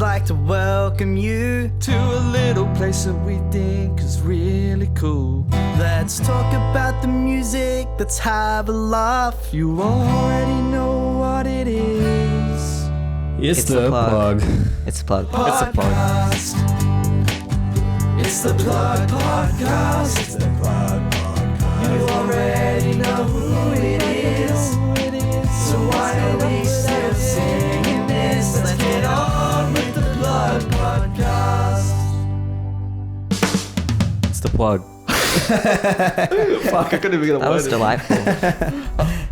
I'd like to welcome you to a little place that we think is really cool. Let's talk about the music, let's have a laugh. You already know what it is. It's the plug. It's the plug. It's the plug. It's the Plug Podcast. It's the Plug Podcast. You already know who it is. So why are we still singing this? Let's get on with the Plug Podcast. It's the plug. Fuck, I couldn't even get a That word was in. delightful.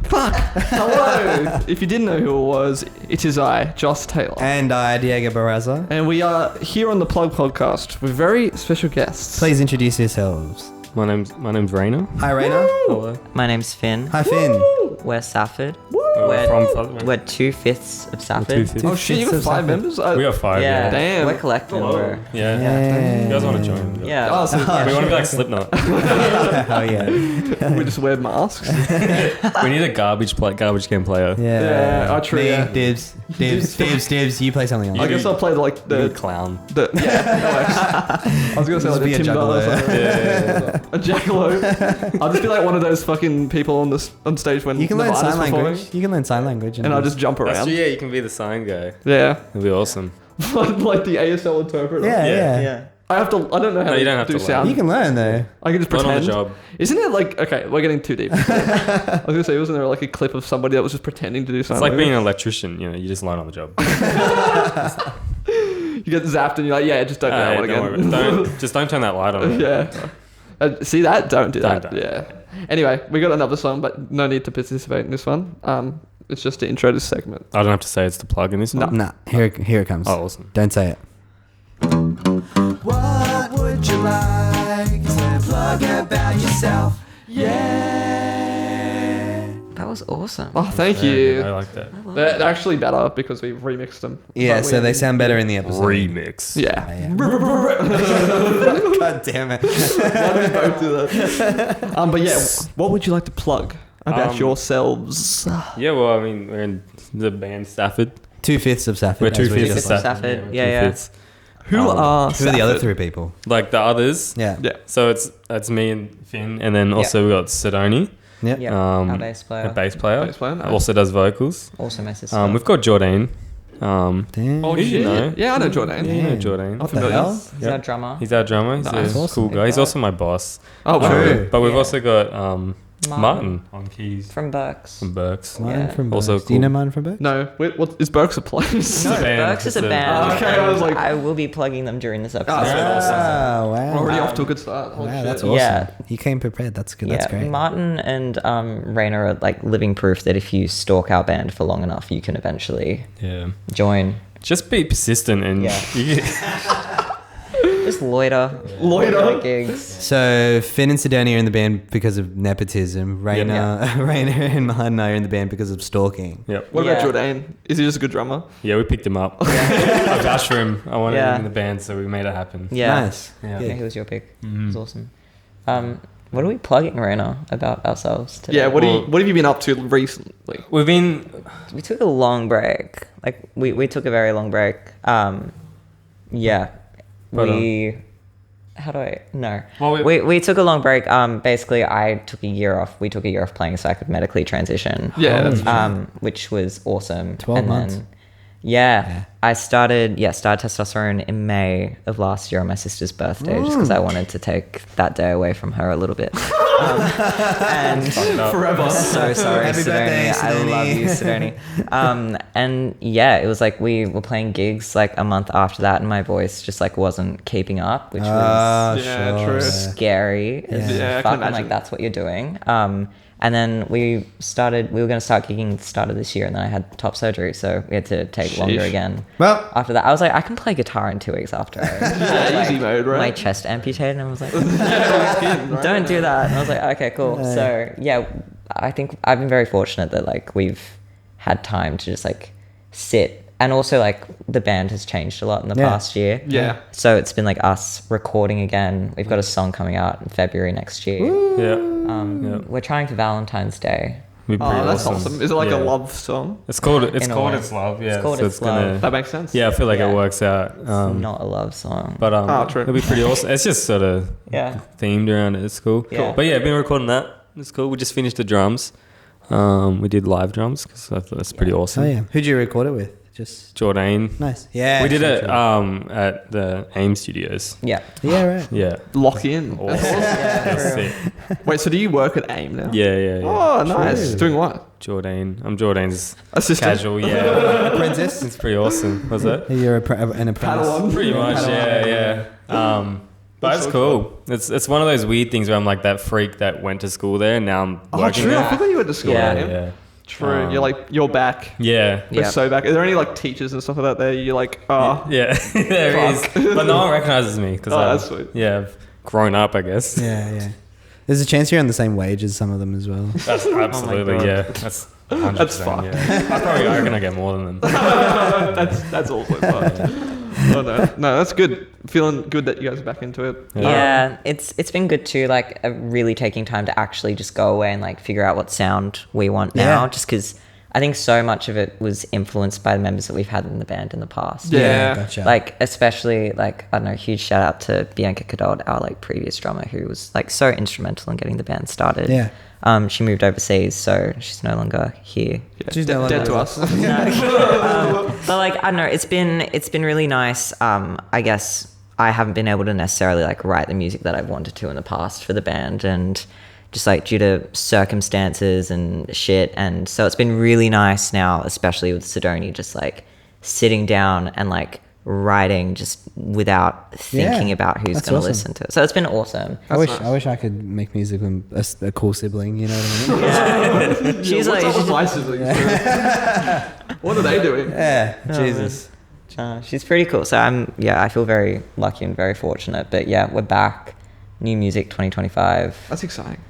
Fuck. Hello. If you didn't know who it was, it is I, Joss Taylor. And I, Diego Barraza. And we are here on the Plug Podcast with very special guests. Please introduce yourselves. My name's Raina. Hi, Raina. Hello. My name's Finn. Hi, Finn. We're Safford. We're from We're 2/5 of Safford. 2/5. Oh shit, you got 5 Safford. members? We got 5. Yeah. Yeah. Damn. We're collecting, bro. Yeah. You guys want to join? Yeah. Oh, so We want to be like Slipknot. Oh, yeah. we just wear masks. We need a garbage can player. Yeah, I true. Me, Yeah. Dibs. You play something else. I guess I'll play like The the clown. I was gonna say like Just be the a timber or juggalo. something. A jackalope. I'll just be like one of those fucking people on stage when You can the learn Nirvana's sign performing, language. You can learn sign language. and I'll just jump That's around. true, yeah, you can be the sign guy. Yeah, It'll be awesome. like the ASL interpreter. Yeah. I have to. I don't know how No, you to don't have do to learn. sound. You can learn though. I can just Learn on pretend. the job. Isn't it like okay? We're getting too deep. I was gonna say, wasn't there like a clip of somebody that was just pretending to do It's something? like being an electrician, you know, you just learn on the job. You get zapped and you're like, yeah, just don't do that one Don't worry again. about it. Don't turn that light on. Yeah. See that? Don't do that. Don't. Yeah. Anyway, we got another song, but no need to participate in this one. It's just to intro this segment. I don't have to say it's the plug in this one. Nah, here it comes. Oh, awesome. Don't say it. What would you like to plug about yourself? Yeah. That was awesome. Oh, thank Yeah, you. I like that. They're actually better because we've remixed them. Yeah, But so we- they sound better in the episode. Remix. Yeah. God damn it. Why do we both do that? But yeah, what would you like to plug about yourselves? Yeah, well, I mean, we're in the band Safford. 2/5 of Safford. We're as we 2/5 just of like. Safford. Yeah, 2/5. Who are Who are the other Safford? 3 people? Like the others. Yeah. Yeah. So it's me and Finn, and then also we got Sidoni, Yep. Yeah. Our bass a player. bass player. Bass player, nice. Also does vocals. Also my sister. We've got Jordan. Damn. Oh, Who you shit. know? Yeah, I know Jordan. Yeah, you know Jordan. What the hell? He's our drummer. He's our drummer. He's Nice. a Awesome. cool guy. He's also my boss. Oh, wow. True. But we've Yeah. also got Martin on keys From Burks. from Berks. Martin Yeah. from Also Burks. Do you cool. know Martin from Burks? No, wait, what is Burks a place? No. band. Burks is a It's a- band. Okay, I was like- I will be plugging them during this episode. Oh, wow. Already off to a good start. Holy Wow, shit. that's awesome. Yeah. He came prepared. That's good. Yeah, That's great. Martin and Raina are like living proof that if you stalk our band for long enough, you can eventually Yeah. join. Just be persistent and Yeah. you- Just loiter. Loiter. at gigs. So Finn and Sidoni are in the band because of nepotism. Raina and Martin are in the band because of stalking. Yep. What about Yeah. Jordan? Is he just a good drummer? Yeah, we picked him up. I vouched for him. I wanted Yeah. him in the band, so we made it happen. Yeah. Nice. Yeah. Yeah, he was your pick. Mhm. It was awesome. What are we plugging, Raina, about ourselves today? Yeah. What have you been up to recently? We've been We took a long break. Like we took a very long break. Yeah. But, How do I no? Well, we took a long break. Basically, I took a year off. We took a year off playing so I could medically transition. Yeah. That's Which was awesome. 12 months. Then, yeah, I started testosterone in May of last year on my sister's birthday, just because I wanted to take that day away from her a little bit. And forever. so sorry, Happy birthday, Sidoni. I love you, Sidoni. And yeah, it was like we were playing gigs like a month after that, and my voice just like wasn't keeping up, which was Yeah, true. scary as Yeah, I can fuck. And imagine. like that's what you're doing. And then we were going to start gigging at the start of this year, and then I had top surgery, so we had to take longer Sheesh. again. Well, After that, I was like, I can play guitar in 2 weeks after. Yeah, easy mode, right? My chest amputated, and I was like, Right? don't do that. And I was like, okay, cool. So yeah, I think I've been very fortunate that like we've had time to just like sit. And also like the band has changed a lot in the past year. Yeah. So it's been like us recording again. We've got a song coming out in February next year. yeah. We're trying for Valentine's Day. It'd be pretty Oh, that's awesome. Is it like a Yeah. love song? It's called In a It's way. Love. Yeah, It's called so It's Love. That makes sense. Yeah, I feel like Yeah. it works out. It's not a love song. But true. it'll be pretty awesome. It's just sort of Yeah. themed around it. It's cool. Yeah. But yeah, I've been recording that. It's cool. We just finished the drums. We did live drums because I thought that's pretty awesome. Oh yeah. Who'd you record it with? Just Jordan. nice. Yeah. We did sure, it sure. at the AIM Studios. Yeah. Yeah, right. Yeah. Lock in. Awesome. Yeah, That's for real. sick. Wait, so do you work at AIM now? Yeah. Oh, nice. True. Doing what? Jordan. I'm Jordan's Assistant? casual. Yeah. Apprentice. It's pretty awesome. What's that? You're an apprentice. Padawan. Pretty much. Yeah. But That's it's so cool. It's one of those weird things where I'm like that freak that went to school there and now I'm Oh, working true. I there. forgot you went to school Yeah. at AIM. Yeah. True. You're back. Yeah. We're Yeah. so back. Are there any like teachers and stuff like that there? You're like, Yeah, there is. Fuck. But no one recognizes me because Oh, that's sweet. Yeah, I've grown up, I guess. Yeah. There's a chance you're on the same wage as some of them as well. That's absolutely, God. yeah. That's 100%. That's fucked. Yeah. I reckon I get more than them. that's also fun. Oh, no, that's good. Feeling good that you guys are back into it. Yeah, it's been good too, like really taking time to actually just go away and like figure out what sound we want now, Yeah. just because I think so much of it was influenced by the members that we've had in the band in the past. Yeah. Gotcha. Like especially like, I don't know, huge shout out to Bianca Cadot, our like previous drummer, who was like so instrumental in getting the band started. Yeah. She moved overseas, so she's no longer here. Yeah, She's dead, no dead longer- to us. But like, I don't know, it's been really nice. I guess I haven't been able to necessarily like write the music that I've wanted to in the past for the band, and just like due to circumstances and shit. And so it's been really nice now, especially with Sidoni, just like sitting down and like writing just without thinking Yeah, about who's that's going to awesome. listen to it. So it's been awesome. I wish nice. I wish I could make music with a cool sibling. You know what I mean? She's What's like, up with my siblings? What are they doing? Yeah. Oh, Jesus. she's pretty cool. So I feel very lucky and very fortunate. But yeah, we're back. New music 2025. That's exciting.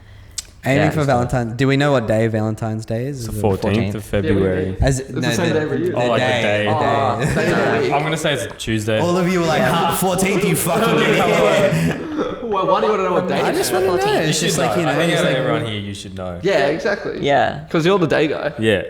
Aiming Yeah, for just Valentine's. Do we know what day Valentine's Day is? The Is it 14th of February. As, It's the same day every year. Oh, like the day. Oh, day. day of the week. I'm going to say it's Tuesday. All of you were like, 14th, you fucking idiot. Well, why do you want to know what day? I just want to know. It's just like, you know, I think it's like, everyone here, you should know. Yeah, exactly. Yeah. Because you're the day guy. Yeah.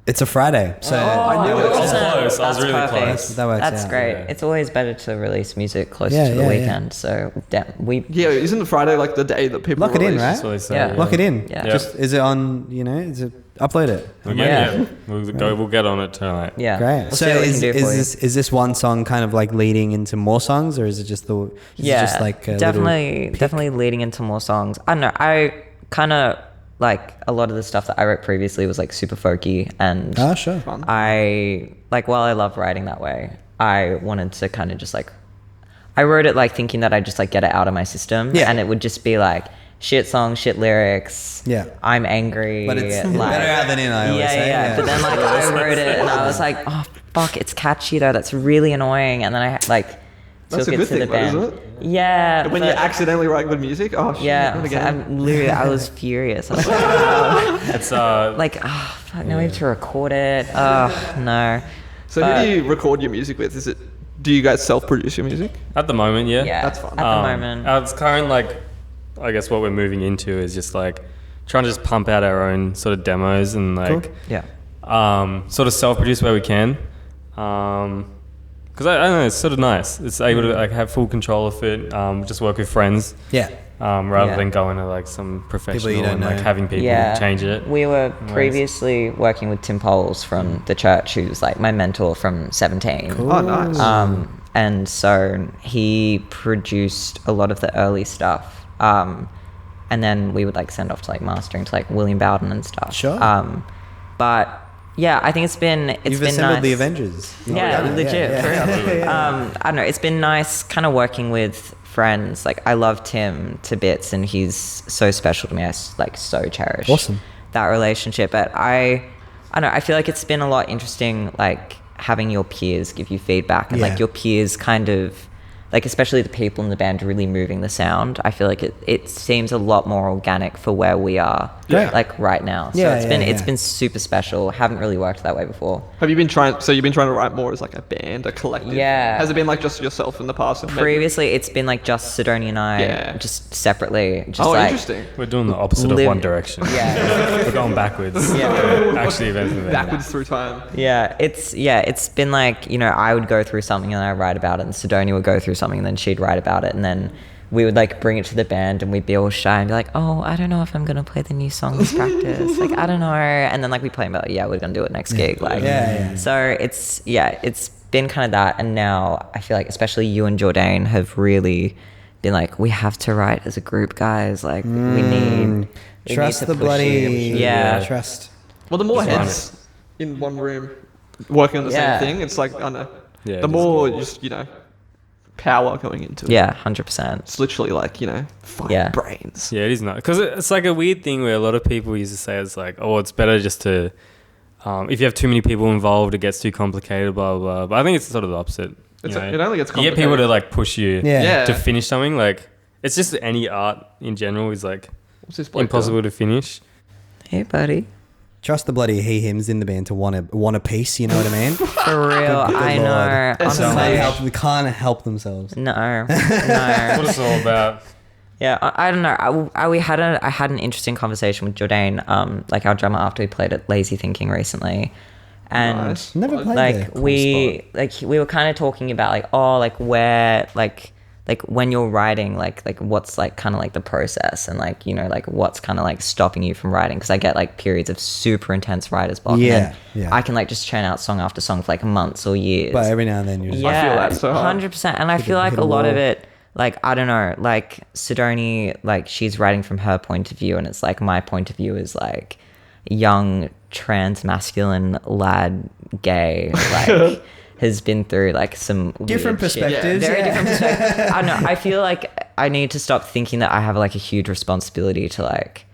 it's a Friday. So I knew it. I was close. I was That's really perfect. close. that works That's out. great. Yeah. It's always better to release music closer Yeah, to the yeah, weekend. So we Yeah, isn't the Friday like the day that people Lock it in, release? right? That's what they say. Yeah. Lock it in. Yeah. Just is it on? You know, is it upload it? We'll Yeah. We'll get on it tonight. yeah. Great. We'll So see what we is can do for you. this one song kind of like leading into more songs, or is it just the? Is Yeah, it just like a definitely leading into more songs. I don't know. I kind of like a lot of the stuff that I wrote previously was like super folky, and Oh, sure. Fun. I like, while I love writing that way, I wanted to kind of just like, I wrote it like thinking that I'd just like get it out of my system, Yeah. and it would just be like shit songs, shit lyrics. Yeah. I'm angry. But it's like, better out than in, I always say. yeah. But then like I wrote it and I was like, oh fuck, it's catchy though. That's really annoying. And then I like That's took a it good to the thing, though, band. isn't it? Yeah. When but- you accidentally write good music, oh shit, yeah, not so again. I was furious. I was like, oh, It's fuck, now we have to record it. Oh no. So but- who do you record your music with? Do you guys self-produce your music? at the moment, yeah. Yeah, That's fun. At the moment. It's kind of like, I guess what we're moving into is just like trying to just pump out our own sort of demos and like Yeah. sort of self-produce where we can. Because I don't know, it's sort of nice. It's able to like have full control of it. Just work with friends. Yeah. Rather Yeah. than going to like some professional don't and like know. having people Yeah. change it. We were Nice. previously working with Tim Poles from the church, who's like my mentor from 17. Cool. Oh, nice. And so he produced a lot of the early stuff. And then we would like send off to like mastering to like William Bowden and stuff. Sure. But yeah, I think it's been You've been assembled nice. the Avengers. Yeah, legit. For real. I don't know. It's been nice kind of working with friends. Like I love Tim to bits, and he's so special to me. I like so cherish Awesome. that relationship. But I don't know. I feel like it's been a lot interesting, like having your peers give you feedback, and Yeah. like your peers kind of like especially the people in the band really moving the sound. I feel like it seems a lot more organic for where we are Yeah. like right now. So Yeah, it's yeah. been super special. Haven't really worked that way before. Have you been trying? So you've been trying to write more as like a band, a collective. Yeah. Has it been like just yourself in the past? And maybe- Previously it's been like just Sidonia and I Yeah. just separately. Just Oh, like, interesting. We're doing the opposite of Live- One Direction. Yeah. We're going backwards. Yeah. Actually, if anything. Backwards through time. It's been like, you know, I would go through something and I'd write about it, and Sidonia would go through something and then she'd write about it, and then we would like bring it to the band and we'd be all shy and be like, oh, I don't know if I'm gonna play the new song this practice, like I don't know, and then like we play and be like, yeah, we're gonna do it next gig, like so it's been kind of that. And now I feel like especially you and Jourdain have really been like, we have to write as a group, guys, like we need Trust to the push bloody yeah. trust. Well, the more Just heads in one room working on the Yeah. same thing, it's like, I don't know. Yeah, The it is more good. just, you know, power going into it. Yeah, 100%. It's literally like, you know, fighting Yeah. brains. Yeah, it is not, because it's like a weird thing where a lot of people used to say it's like, oh, it's better just to, if you have too many people involved, it gets too complicated, blah blah. But I think it's sort of the opposite. It's You know? it only gets You get people complicated. to like push you Yeah. to finish something. Like it's just any art in general is like What's this bloke impossible to finish. Hey, buddy. Trust the bloody hims in the band to want a piece. You know what I mean? For real, I know. It's They Honestly, they can't help themselves. no, no. What it's all about. Yeah, I don't know. I had an interesting conversation with Jourdain, like our drummer, after we played at Lazy Thinking recently, and Nice. Never played like there. Cool we spot. we were kind of talking about like, oh, like where like when you're writing, like what's like kind of like the process, and like, you know, like what's kind of like stopping you from writing, because I get like periods of super intense writer's block, Yeah, and then yeah. I can like just churn out song after song for like months or years. But every now and then you're just I feel that so hard. 100%. And I feel like hit a a lot of wall. it, like, I don't know, like Sidonia, like she's writing from her point of view, and it's like my point of view is like young trans masculine lad gay, like has been through like some different weird shit. perspectives. Very yeah. different perspectives. I don't know. I feel like I need to stop thinking that I have like a huge responsibility to like,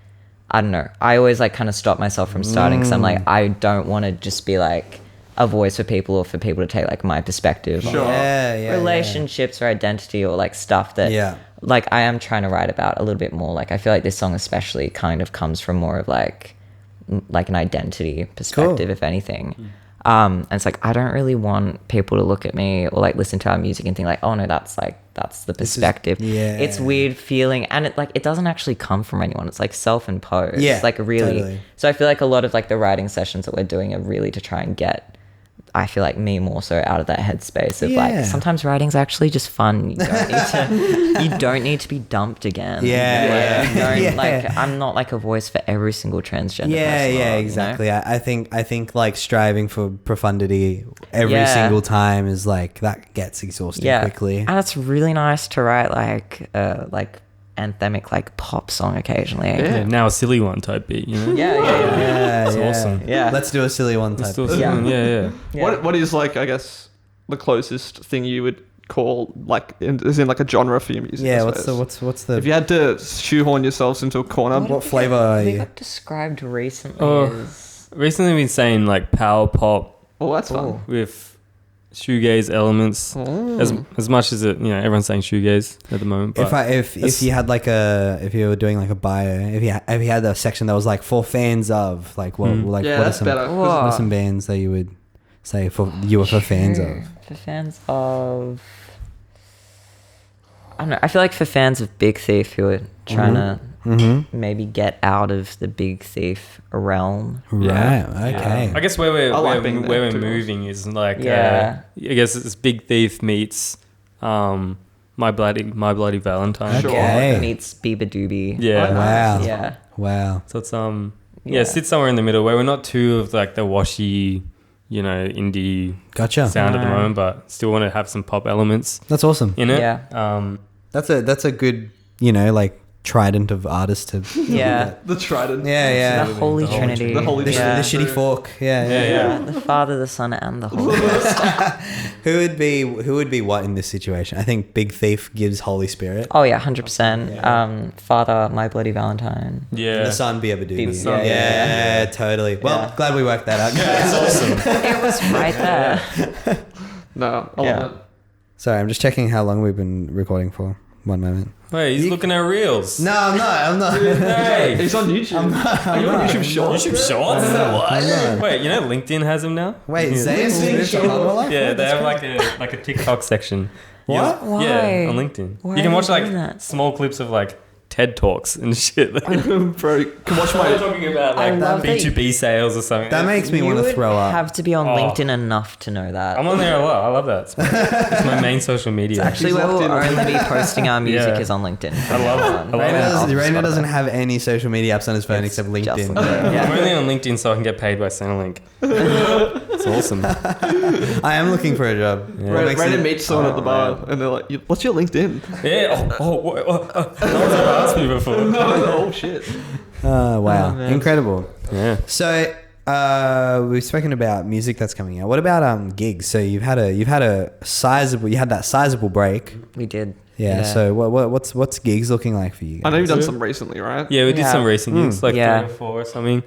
I don't know. I always like kind of stop myself from starting, because I'm like, I don't want to just be like a voice for people, or for people to take like my perspective on Sure. Yeah, relationships or identity, or like stuff that Yeah. like I am trying to write about a little bit more. Like I feel like this song especially kind of comes from more of like an identity perspective, if anything. And it's like, I don't really want people to look at me or like listen to our music and think like, oh no, that's the perspective. yeah. It's weird feeling, and it doesn't actually come from anyone. It's like self-imposed. Yeah, Like really. totally. So I feel like a lot of like the writing sessions that we're doing are really to try and get, I feel like, me more so out of that headspace of Yeah. like, sometimes writing's actually just fun. You don't need to be dumped again. Yeah, Like, yeah. you don't- Yeah. like I'm not like a voice for every single transgender Yeah, person, yeah, you know? exactly. I think like striving for profundity every Yeah. single time is like, that gets exhausting quickly. And it's really nice to write like anthemic like pop song occasionally. Yeah, now a silly one type beat, you know? Yeah. Yeah, That's yeah. awesome. Yeah. Let's do a silly one Let's type. do thing. something. Yeah. What is like, I guess, the closest thing you would call like is in like a genre for your music? Yeah, I what's suppose? the If you had to shoehorn yourselves into a corner, what flavor are They you? got described recently Oh. as Recently, I've been saying like power pop well, that's fun. with shoegaze elements. As much as it, you know, everyone's saying shoegaze at the moment. But If you had like if you were doing like a bio, if you had a section that was like for fans of, like what like Yeah, what are that's some better. what Whoa. are some bands that you would say you were for fans of? For fans of, I don't know. I feel like for fans of Big Thief who are trying to maybe get out of the Big Thief realm. Right. Okay. I guess where we're I like being where there we're too. moving is like Yeah. I guess it's Big Thief meets My Bloody Valentine. Sure. Okay. Meets Bieber Doobie. Yeah. Wow. Yeah. Wow. So it's Yeah. sit somewhere in the middle where we're not too of like the washy, you know, indie Gotcha. sound at the No. moment, but still want to have some pop elements That's awesome. in it. Yeah. That's a good, you know, like trident of artists to. Yeah. The trident. Yeah. The Holy Trinity. The Holy The, yeah. the shitty fork. Yeah. Yeah. The Father, the Son, and the Holy Ghost. Who would be what in this situation? I think Big Thief gives Holy Spirit. Oh yeah, 100%. Father, My Bloody Valentine. Yeah. The son be able to do The it. son, Yeah, totally. Well, Yeah. glad we worked that out. That's awesome. It was right there. No, I Yeah. love it. Sorry, I'm just checking how long we've been recording for. One moment. Wait, he's looking at reels. No, I'm not. Hey, He's on YouTube. Are you on YouTube Shorts? YouTube Shorts? I'm not. Wait, you know LinkedIn has them now? Wait, Yeah. Zayn Smith on Hardware Life? Yeah, What? they That's have like a TikTok section. What? Why? Yeah, on LinkedIn. Why you can are watch you like doing that? small clips of like TED Talks and shit. Bro, can watch We're my. talking about I like love that B2B sales or something. That makes me want to would throw up. have to be on Oh. LinkedIn enough to know that. I'm on there a lot. I love that. It's my main social media. Actually, He's where locked we'll in. only be posting our music Yeah. is on LinkedIn. I love it. Raina doesn't have any social media apps on his phone It's except just LinkedIn. LinkedIn. I'm only on LinkedIn so I can get paid by Centrelink. It's awesome. I am looking for a job. Yeah. What makes Reddit it- meets someone at the bar man. and they're like, "What's your LinkedIn?" Yeah. No one's ever asked me before. Oh shit! Oh, wow. Oh, man. Incredible. Yeah. So, we've spoken about music that's coming out. What about gigs? So you had that sizable break. We did. Yeah. So what's gigs looking like for you I know you've guys? done some recently, right? Yeah, we did Yeah. some recent gigs, like Yeah. 3 or 4 or something.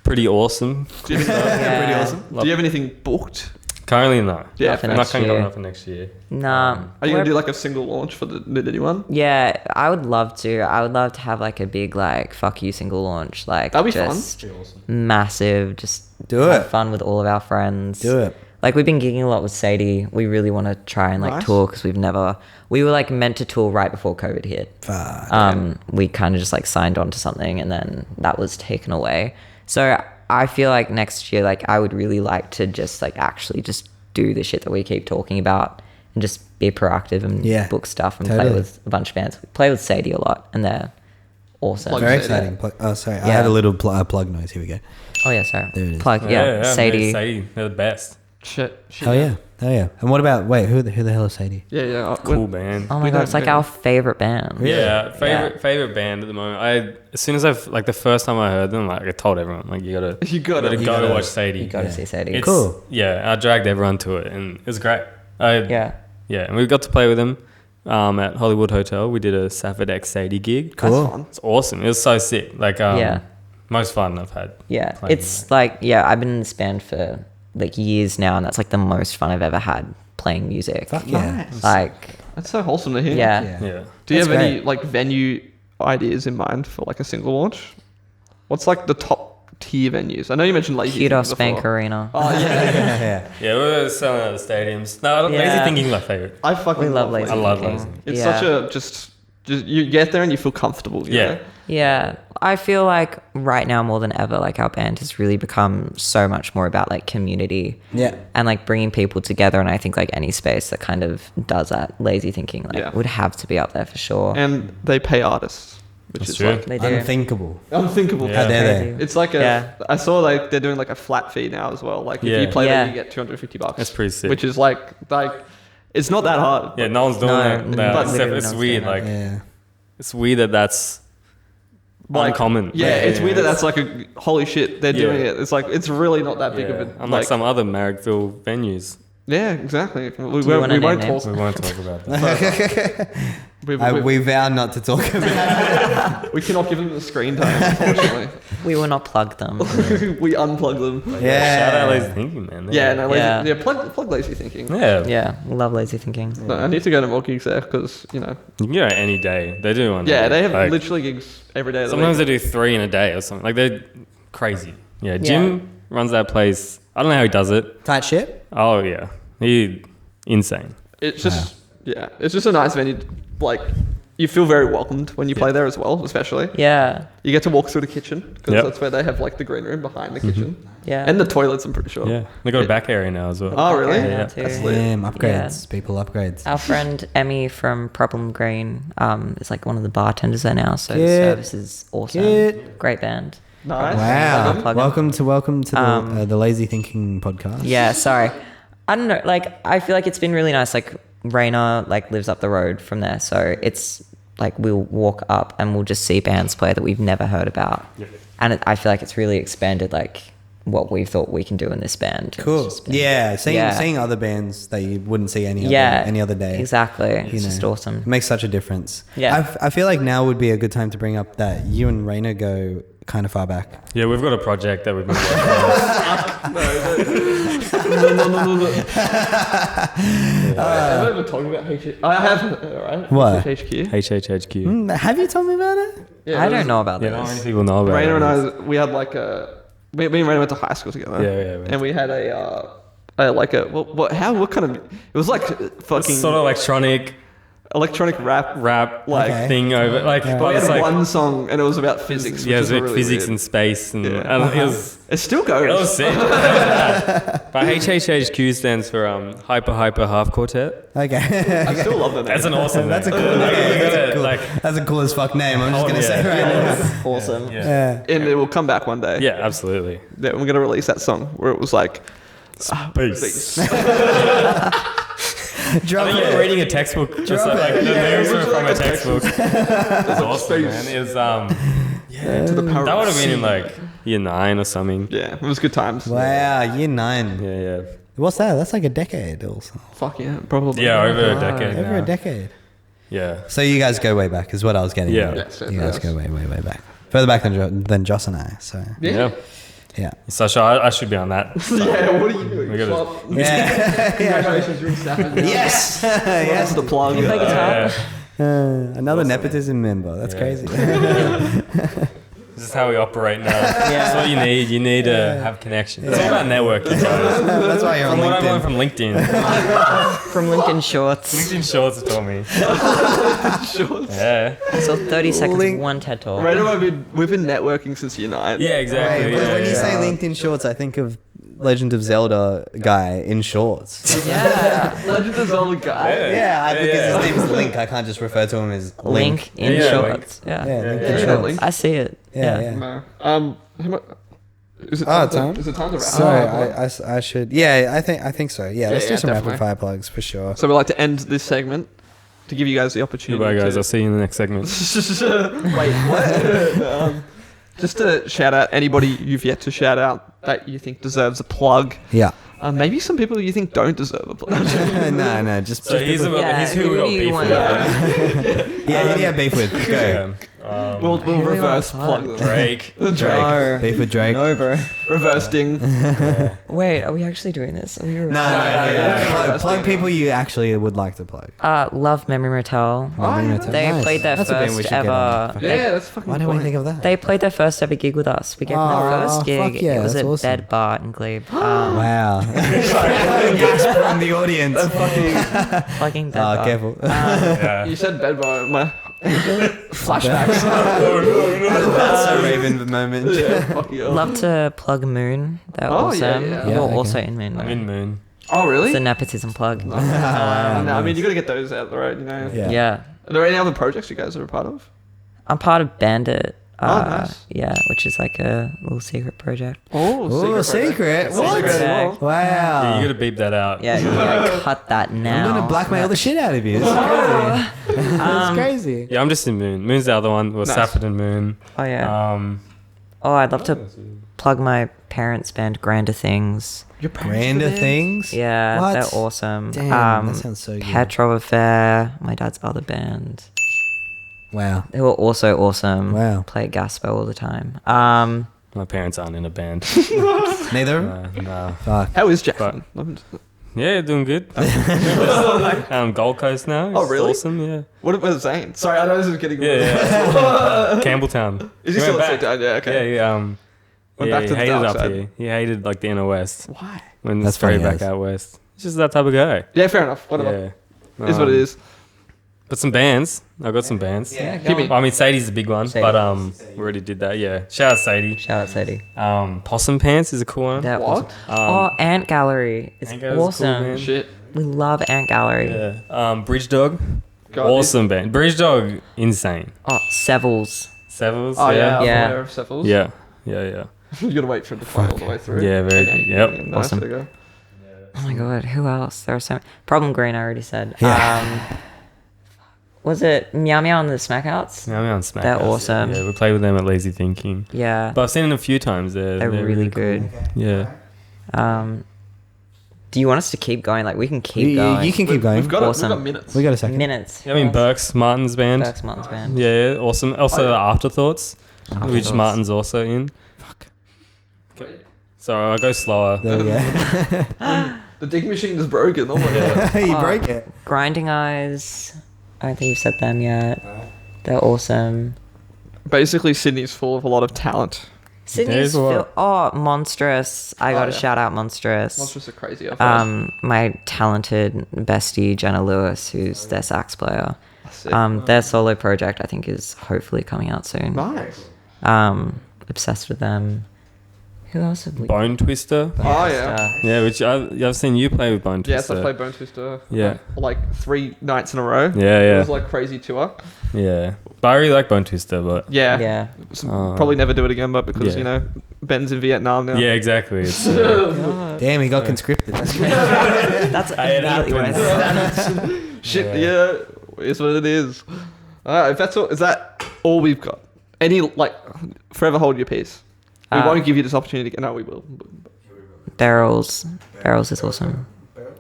Pretty awesome. Do you, have, Yeah. pretty awesome. Do you have anything booked? Currently, no. Yeah, Nothing I'm not next coming year. up for next year. Nah. Are you gonna do like a single launch for the new one? Yeah, I would love to. I would love to have like a big like fuck you single launch, like That'd be fun. just Pretty awesome. massive. Just Do have it. fun with all of our friends. Do it. Like we've been gigging a lot with Sadie. We really want to try and like Nice. tour because we were like meant to tour right before COVID hit. Fuck. We kind of just like signed on to something and then that was taken away. So I feel like next year, like I would really like to just like actually just do the shit that we keep talking about and just be proactive and Yeah, book stuff and totally. play with a bunch of bands. We play with Sadie a lot and they're awesome. Plug Very Sadie. exciting. Oh, sorry. I Yeah. had a little plug noise. Here we go. Oh yeah, sorry. There it is. Plug, yeah, Sadie. Sadie, they're the best. Shit. Oh yeah. Oh yeah. And what about who the hell is Sadie? Yeah. Cool band. Oh my We god, don't it's like know. our favorite band. Yeah, favorite band at the moment. As soon as the first time I heard them, like I told everyone, like you gotta You gotta go watch Sadie. You gotta Yeah. see Sadie. It's- Cool. Yeah, I dragged everyone to it, and it was great. Yeah. Yeah, and we got to play with them at Hollywood Hotel. We did a Safford X Sadie gig. Cool. That's fun. It's awesome. It was so sick. Like Yeah. most fun I've had. Yeah, playing it's like, yeah, I've been in this band for like years now, and that's like the most fun I've ever had playing music. Fuck yeah. Nice. Like, That's so wholesome to hear. yeah. Yeah. Yeah. Do you That's have any great. like venue ideas in mind for like a single launch? What's like the top tier venues? I know you mentioned Lazy Cute off Thinking Spank before. Arena. Oh yeah. Yeah. Yeah, we're selling out the stadiums. No, Lazy Yeah. Thinking is my favorite. I fucking We love Lazy I love Thinking. Lazy. It's Yeah. such a just you get there and you feel comfortable. You Yeah. know? Yeah, I feel like right now more than ever, like our band has really become so much more about like community Yeah. and like bringing people together. And I think like any space that kind of does that, Lazy Thinking, like Yeah. would have to be up there for sure. And they pay artists, which That's is true. like They do. Unthinkable. unthinkable. Yeah. How dare they? Crazy. It's like a. Yeah. I saw like they're doing like a flat fee now as well. Like if Yeah. you play Yeah. there, you get $250. That's pretty sick. Which is like it's not that hard. Yeah, no one's doing No, that. but Except literally it's no one's weird. doing Like Yeah. it's weird that's Like, uncommon. Yeah, it's weird that that's like a holy shit. They're doing Yeah. it. It's like it's really not that big of a. Unlike some other Marrickville venues. Yeah, exactly. We you won't, wanna we name won't names? talk. We won't talk about that. We We vow not to talk about we cannot give them the screen time, unfortunately. We will not plug them. We unplug them. Yeah. Shout out Lazy Thinking, man. Yeah, no, lazy, Yeah. yeah. Plug lazy thinking. Yeah. Yeah, love Lazy Thinking. No, I need to go to more gigs there because You can go any day. They do one. yeah, day. they have Like, literally gigs every day of the sometimes week. they do 3 in a day or something. Like they're crazy. Yeah, Jim runs that place. I don't know how he does it. tight shit. Oh yeah, he insane. It's just it's just a nice venue. Like you feel very welcomed when you play there as well, especially. Yeah, You get to walk through the kitchen because Yep. that's where they have like the green room behind the kitchen yeah. and the toilets. I'm pretty sure. Yeah, they got a back area now as well. Oh really? Yeah, Yeah. too. That's lit. Damn, upgrades. People upgrades. Our friend Emmy from Problem Green is like one of the bartenders there now, so the Cute. service is awesome. Cute. Great band. Nice. Wow. Plug 'em. Welcome to the Lazy Thinking podcast. Yeah, sorry. I don't know. Like, I feel like it's been really nice. Like, Raina like lives up the road from there, so it's like we'll walk up and we'll just see bands play that we've never heard about, and I feel like it's really expanded like what we thought we can do in this band. It's Cool. just been- Yeah. Seeing Yeah. seeing other bands that you wouldn't see any other day. Exactly. You It's just know, awesome. It makes such a difference. Yeah. I feel like now would be a good time to bring up that you and Raina go kind of far back. Yeah, we've got a project that we've been working on. Have I ever talked about HHQ? I have, right? What? HHQ. HHHQ. Have you told me about it? Yeah, I it don't was- know about Yeah, not many this. people know about Rainer it. and I, we had like a. Me and Rainer went to high school together. Yeah. And we had what kind of? It was like fucking Sort of electronic rap. rap Okay. thing over But but we it's had like one song and it was about physics. yeah, which it's is like really physics weird. and space and, Yeah. and It still goes. it was sick. But HHHQ stands for Hyper Half Quartet. Okay. I still love that name. That's an awesome That's a name. cool name. That's cool. Like That's a cool as fuck name. I'm just Oh, gonna yeah. say right now. Awesome. yeah. And it will come back one day. Yeah, absolutely. Yeah, we're gonna release that song where it was like Space. Drop I think you're reading a textbook. Just like the lyrics were from a textbook. That's awesome, man. It was to the power. that would of have been in C. like year 9 or something. Yeah, it was good times. Wow, year 9. Yeah. What's that? That's like a decade also. Fuck yeah, probably. Yeah, over a decade. Over now. a decade. Yeah. So you guys go way back, is what I was getting Yeah. at. Yes, You guys yes. go way back. Further back than Joss and I. So Yeah. yeah. Sasha, I should be on that. Yeah, what are you doing? We gotta- Well, Yeah. Congratulations, you're in Safford. Yes. Yes, yes. the plug. Play guitar? Another nepotism member. That's Yeah. crazy. This is how we operate now. That's what you need. You need to have connections. It's all about networking, guys. That's why you're on From what I LinkedIn. learned from LinkedIn. From LinkedIn Shorts. LinkedIn Shorts have taught me. Yeah. So 30 seconds Link- of one TED Talk. Right now, we've been networking since year 9. Yeah, exactly. Right, Yeah, when you yeah. say LinkedIn Shorts, I think of Legend of Zelda guy in shorts. Yeah. Legend of Zelda guy. Because his name is Link. I can't just refer to him as Link in Yeah, Shorts. Yeah. Yeah, Link in Yeah, Shorts. Link. I see it. Yeah. No. How much? Is it Oh, time? time? Is it time to wrap? So up? I should. Yeah, I think so. Yeah, let's Yeah, do some definitely. rapid fire plugs for sure. So we like to end this segment to give you guys the opportunity. Goodbye, guys. to- I'll see you in the next segment. Wait, what? Just to shout out anybody you've yet to shout out that you think deserves a plug. Yeah. Maybe some people you think don't deserve a plug. no, just. So he's people- who we got do you beef want? with. yeah, who do you have beef with? Go. We'll reverse plug them. Drake. Drake. No. Beef with Drake. No, bro. Reverse ding. Wait, are we actually doing this? Are we No. Plug people you actually would like to plug. Love Memory Motel. They Nice. played their That's a band we first should get on. ever. Yeah, that's fucking Why don't we fine. think of that? They played their first ever gig with us. We gave them Oh, their first fuck gig. yeah, It was that's at awesome. Dead Bar in Glebe. Wow. Gasp from the audience. Fucking Dead Oh, Bar. careful. Yeah. You said bedbar. My flashbacks. That's a Raven moment. Yeah, fuck you. Love to plug Moon. They're Oh, yeah, awesome. yeah. Yeah, You're okay. also in Moon. I'm though. in Moon. Oh, really? It's a nepotism plug. No, I mean, you gotta get those out the road, you know. Yeah. Yeah. Are there any other projects you guys are a part of? I'm part of Bandit. Nice. Yeah, which is like a little secret project. Oh, Oh, secret. What? Secret as well. Wow. Yeah, you gotta beep that out. Yeah, you gotta cut that now. I'm gonna blackmail the shit out of you. This is crazy. That's crazy. Yeah, I'm just in Moon. Moon's the other one. Well, Nice. Safford and Moon. Oh yeah. Oh, I'd love to plug my parents' band, Grander Things. Your Grander things. Yeah, What? they're awesome. Damn, that sounds so good. Petro Affair, my dad's other band. Wow. They were also awesome. Wow. Play Gaspo all the time. my parents aren't in a band. Neither. No. Fuck. How is Jackson? Yeah, doing good. Gold Coast now. Oh, It's really? Awesome. Yeah. What about Zane? Sorry, I know this is getting. Yeah. Campbelltown. Is he He still went at back. St. Yeah, okay. Yeah. Went Yeah, back he to the hated dark up side. here. He hated like the inner west. Why? When That's straight funny back as. out west. It's just that type of guy. Yeah, fair enough. Whatever. Yeah. Is what it is. But some bands. I got some bands. Yeah, Hit me. I mean, Sadie's the big one, Sadie. but we already did that. Yeah. Shout out Sadie. Shout out Sadie. Possum Pants is a cool one. They're What? awesome. Ant Gallery. It's Ant Gallery's a cool awesome. band. Shit. We love Ant Gallery. Yeah. Bridge Dog. God, Awesome band. Bridge Dog, insane. Oh, Sevils. Sevils. Oh yeah, I'm Yeah. aware of Cephals. Yeah. Yeah. You gotta wait for it to flow all the way through. Yeah, very good. Yep. Nice Awesome. to go. Oh my god, who else? There are so many. Problem Green, I already said. Yeah. Was it Meow Meow and the Smackouts? Yeah, I'm on Smack. They're awesome. Yeah, we played with them at Lazy Thinking. Yeah. But I've seen them a few times. They're really good. Cool. Yeah. Do you want us to keep going? Like, we can keep going. You can keep going. We've got Awesome. minutes. We got a second. Minutes. I mean, Burke's Martin's band. Burke's Martin's band. Yeah, awesome. Also, the Afterthoughts, which Afterthoughts. Martin's also in. Fuck. So I go slower. There we go. The dig machine is broken. Oh my god. You break it. Grinding Eyes. I don't think you've said them yet. They're awesome. Basically, Sydney's full of a lot of talent. Sydney's There's what? Monstrous. I gotta yeah. shout out Monstrous. Monsters are crazy. I've heard. My talented bestie Jenna Lewis, who's their sax player. That's it. Their solo project I think is hopefully coming out soon. Nice. Obsessed with them. Who else have we? Bone Twister. Oh yeah. Yeah, which I've seen you play with Bone Yes, Twister. I played Bone Twister. Yeah. Like 3 nights in a row. Yeah, It yeah, was like crazy tour. yeah. But I really like Bone Twister, but Yeah. Yeah. Probably never do it again, but because Yeah. you know Ben's in Vietnam now. yeah, exactly. It's, Damn, he got conscripted. That's great. That's It immediately what I said. Shit. Yeah. It's what it is. Alright, if that's all, is that all we've got? Any like forever hold your peace. We won't give you this opportunity again. No, we will. Barrels is awesome.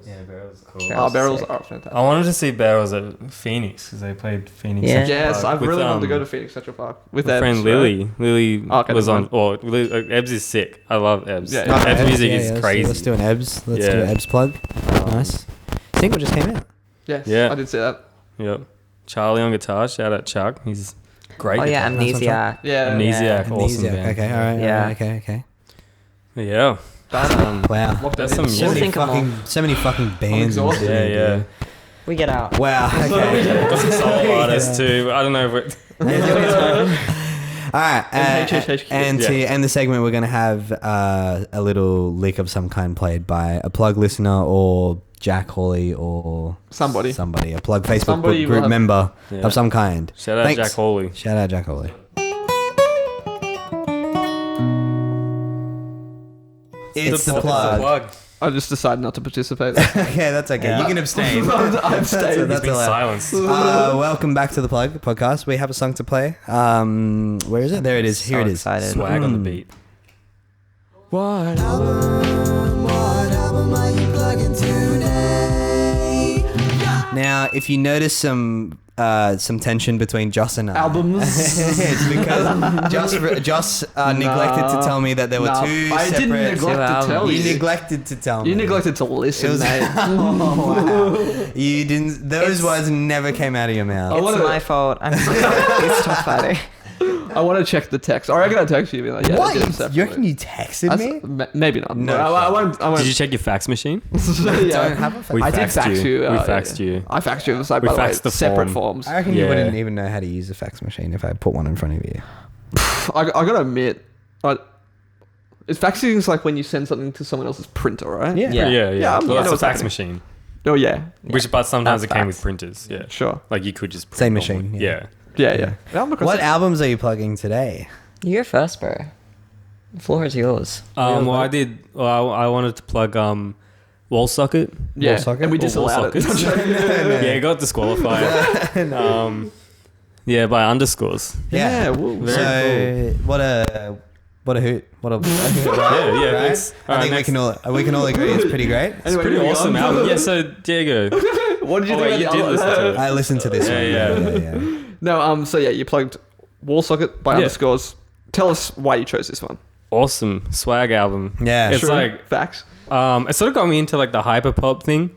yeah, Barrels is cool. Barrels. Barrels sick. are fantastic. I wanted to see Barrels at Phoenix because they played Phoenix. Yeah. Central Yes, Park I've with, really wanted to go to Phoenix Central Park with my Ebbs, friend right? Lily. Lily Oh, okay, was never on. Or Ebbs is sick. I love Ebbs. Yeah, Ebbs yeah. music Yeah, is let's crazy. Let's do an Ebbs. Let's do Yeah. an Ebbs plug. Nice. Single just came out. Yes, Yeah. I did see that. Yep. Charlie on guitar. Shout out Chuck. He's great. Oh yeah, guitar. Amnesiac. Yeah. Amnesiac. Awesome Amnesiac. band. Okay, all right. Yeah. All right, okay. Yeah. Wow. Locked That's that some in. music. We'll think of more. So many fucking bands. in exhausted. Yeah, Sydney, yeah. dude. We get out. Wow. Okay. Got some solo artists too. I don't know if All right, And HHHQ. and to Yeah. end the segment, we're going to have a little lick of some kind played by a plug listener or Jack Hawley or Somebody. a plug Facebook Somebody will group have- member Yeah. of some kind. shout out Thanks. Jack Hawley. Shout out Jack Hawley. It's the plug. I just decided not to participate. Okay, that's okay. You can abstain. I abstained. That's Been allowed. silenced. Welcome back to the Plug podcast. We have a song to play. Where is it? There it is. Here it is. Excited. Swag on the beat. What? What album are you plugging today? Now, if you notice some tension between Joss and I, Albums? it's because Joss neglected to tell me that there were two I separate. didn't neglect to tell You you. neglected to tell me. You neglected to listen, It was- mate. Oh, wow. You didn't. Those It's- words never came out of your mouth. I It's wanna- my fault. I'm sorry. It's stop fighting. I want to check the text. I reckon I text you. Be like, yeah, I did them What? separately. You reckon you texted me? Maybe not. No I won't. I won't. Did you check your fax machine? yeah. Don't have a We I did faxed fax you. We faxed yeah. you. I faxed you. It was like, We by the way, faxed the separate form. forms. I reckon you Yeah. wouldn't even know how to use a fax machine if I put one in front of you. I gotta admit, it's faxing is like when you send something to someone else's printer, right? Yeah. Yeah, yeah. Yeah, I Well, know that's a what's fax happening. machine. Oh yeah. Which, but sometimes That's it came fax. with printers. Yeah. Sure. Like you could just print Same normally. machine, Yeah. yeah. Yeah. What albums are you plugging today? You go first, bro. The floor is yours. Well, I did. Well, I wanted to plug Wall Socket. Yeah. Wall socket? And we Wall disallowed it. sockets. Yeah, it got disqualified. Yeah, by underscores. Yeah. Whoa. Very So what a hoot! What a hoot, Yeah, yeah. right? Thanks. I Alright, think next. we can all agree it's pretty great. Anyway, Pretty moving awesome on. album. Yeah. So Diego. What did you Oh, think wait, you about the did other- listen to it. I listened to this Yeah, one. yeah. Yeah. No. So yeah, you plugged Wall Socket by Yeah. underscores. Tell us why you chose this one. Awesome swag album. Yeah. It's True. like Facts. it sort of got me into like the hyper pop thing.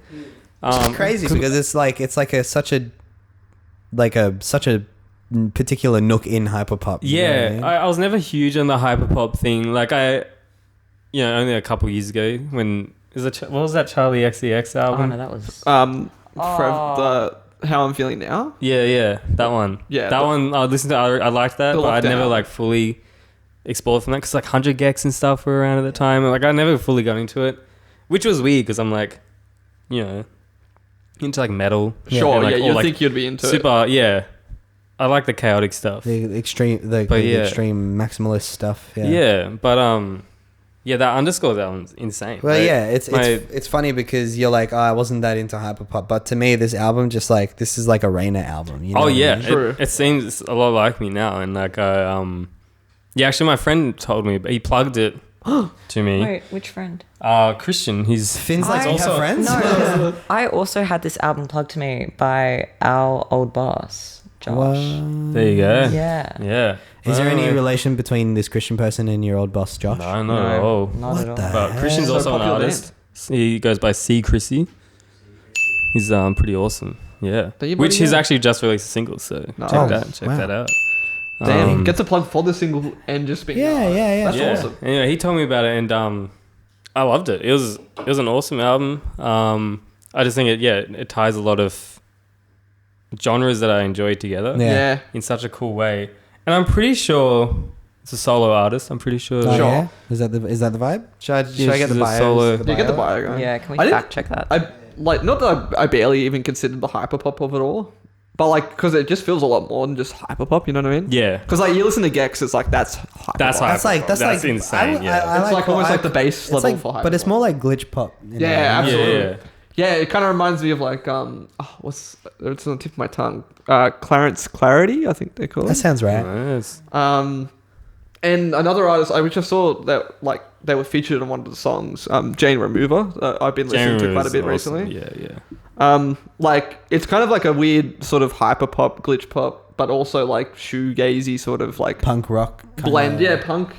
It's crazy because it's like such a particular nook in hyperpop. you know what I Yeah, mean? I was never huge on the hyperpop thing. Like only a couple years ago when what was that Charlie XCX Oh album? no, that was. For the How I'm Feeling Now. Yeah, that one. Yeah, that but- one I listened to. I liked that, The but I'd Lockdown never album. like fully explored from that because like 100 gex and stuff were around at the time. And, like I never fully got into it, which was weird because I'm like, into like metal. Sure. and, like, yeah. or, You like, think you'd be into it. super. Yeah, I like the chaotic stuff. the extreme yeah. extreme maximalist stuff. Yeah. Yeah, but that underscores album's insane. Well, right? yeah, it's My- it's funny because you're like, oh, I wasn't that into hyperpop, but to me, this album this is like a Raina album. You know Oh what I yeah, mean? True. it seems a lot like me now, and like actually my friend told me, but he plugged it to me. Wait, which friend? Christian, he's Finn's like, I- you have friends? No, I also had this album plugged to me by our old boss, Josh. What? There you go. Yeah. Yeah. Is there any Well, relation between this Christian person and your old boss, Josh? No, not at all. Not What at all. the But heck? Christian's So also an popular artist. He goes by C. Chrissy. He's pretty awesome. Yeah. Don't you Which bloody he's know? actually just released a single, so Nice. check Wow. that out. Damn, gets a plug for the single and just being Yeah. That's awesome. Anyway, he told me about it, and I loved it. It was an awesome album. I just think it ties a lot of genres that I enjoy together Yeah. in such a cool way. And I'm pretty sure it's a solo artist. I'm pretty sure. Oh, Sure. yeah? Is that the vibe? Should I get the she's a bio? solo- You get the bio going. Yeah, can we I didn't- fact check that? I like not that I barely even considered the hyperpop of it all, but like because it just feels a lot more than just hyperpop. You know what I mean? Yeah. Because like you listen to Gex, it's like that's hyperpop. That's That's like insane. Yeah. It's like almost like the bass it's level like, for hyperpop. but it's more like glitch pop. you know? Yeah, absolutely. Yeah. Yeah, it kind of reminds me of like it's on the tip of my tongue. Clarence Clarity, I think they call That it. sounds right. Nice. And another artist, which I saw that like they were featured on one of the songs, Jane Remover. I've been listening to quite a bit recently. Yeah. Like it's kind of like a weird sort of hyper pop, glitch pop, but also like shoegazy sort of like Punk rock kinda- blend. Yeah, punk.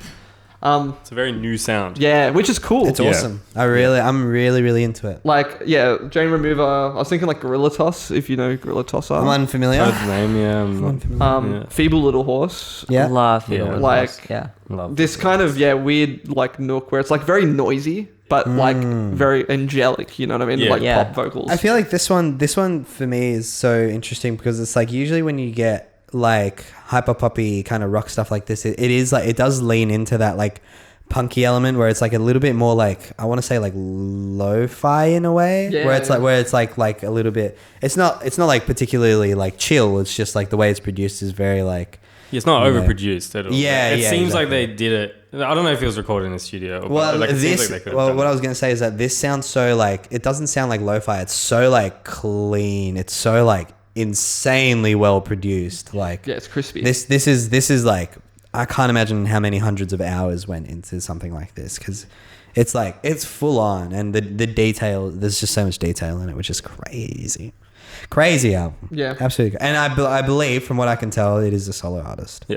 It's a very new sound. Yeah, which is cool. It's Yeah. awesome. I'm really into it. Like Jane Remover. I was thinking like Gorilla Toss, if you know Gorilla Toss are. I'm unfamiliar. Heard the name, yeah. I'm not- Unfamiliar. yeah. Feeble Little Horse. Yeah. Love Yeah. Feeble Like- Horse. Yeah. Love This kind of weird like nook where it's like very noisy, but like very angelic. You know what I mean? Yeah. Like Yeah. pop vocals. I feel like this one for me is so interesting because it's like usually when you get like hyper poppy kind of rock stuff like this, it is like it does lean into that like punky element where it's like a little bit more like I want to say like lo-fi in a way where it's like a little bit it's not like particularly like chill. It's just like the way it's produced is very like It's not you know. overproduced at all. Yeah, It yeah, seems like exactly. they did it. I don't know if it was recorded in a studio. well, but like, it seems this. like they could've Well, done what it. I was gonna say is that this sounds so like it doesn't sound like lo-fi. It's so like clean. It's so like insanely well produced. Like yeah, it's crispy. this is like I can't imagine how many hundreds of hours went into something like this because it's like it's full on and the detail. There's just so much detail in it, which is crazy album. Yeah. absolutely. And I believe from what I can tell, it is a solo artist. Yeah.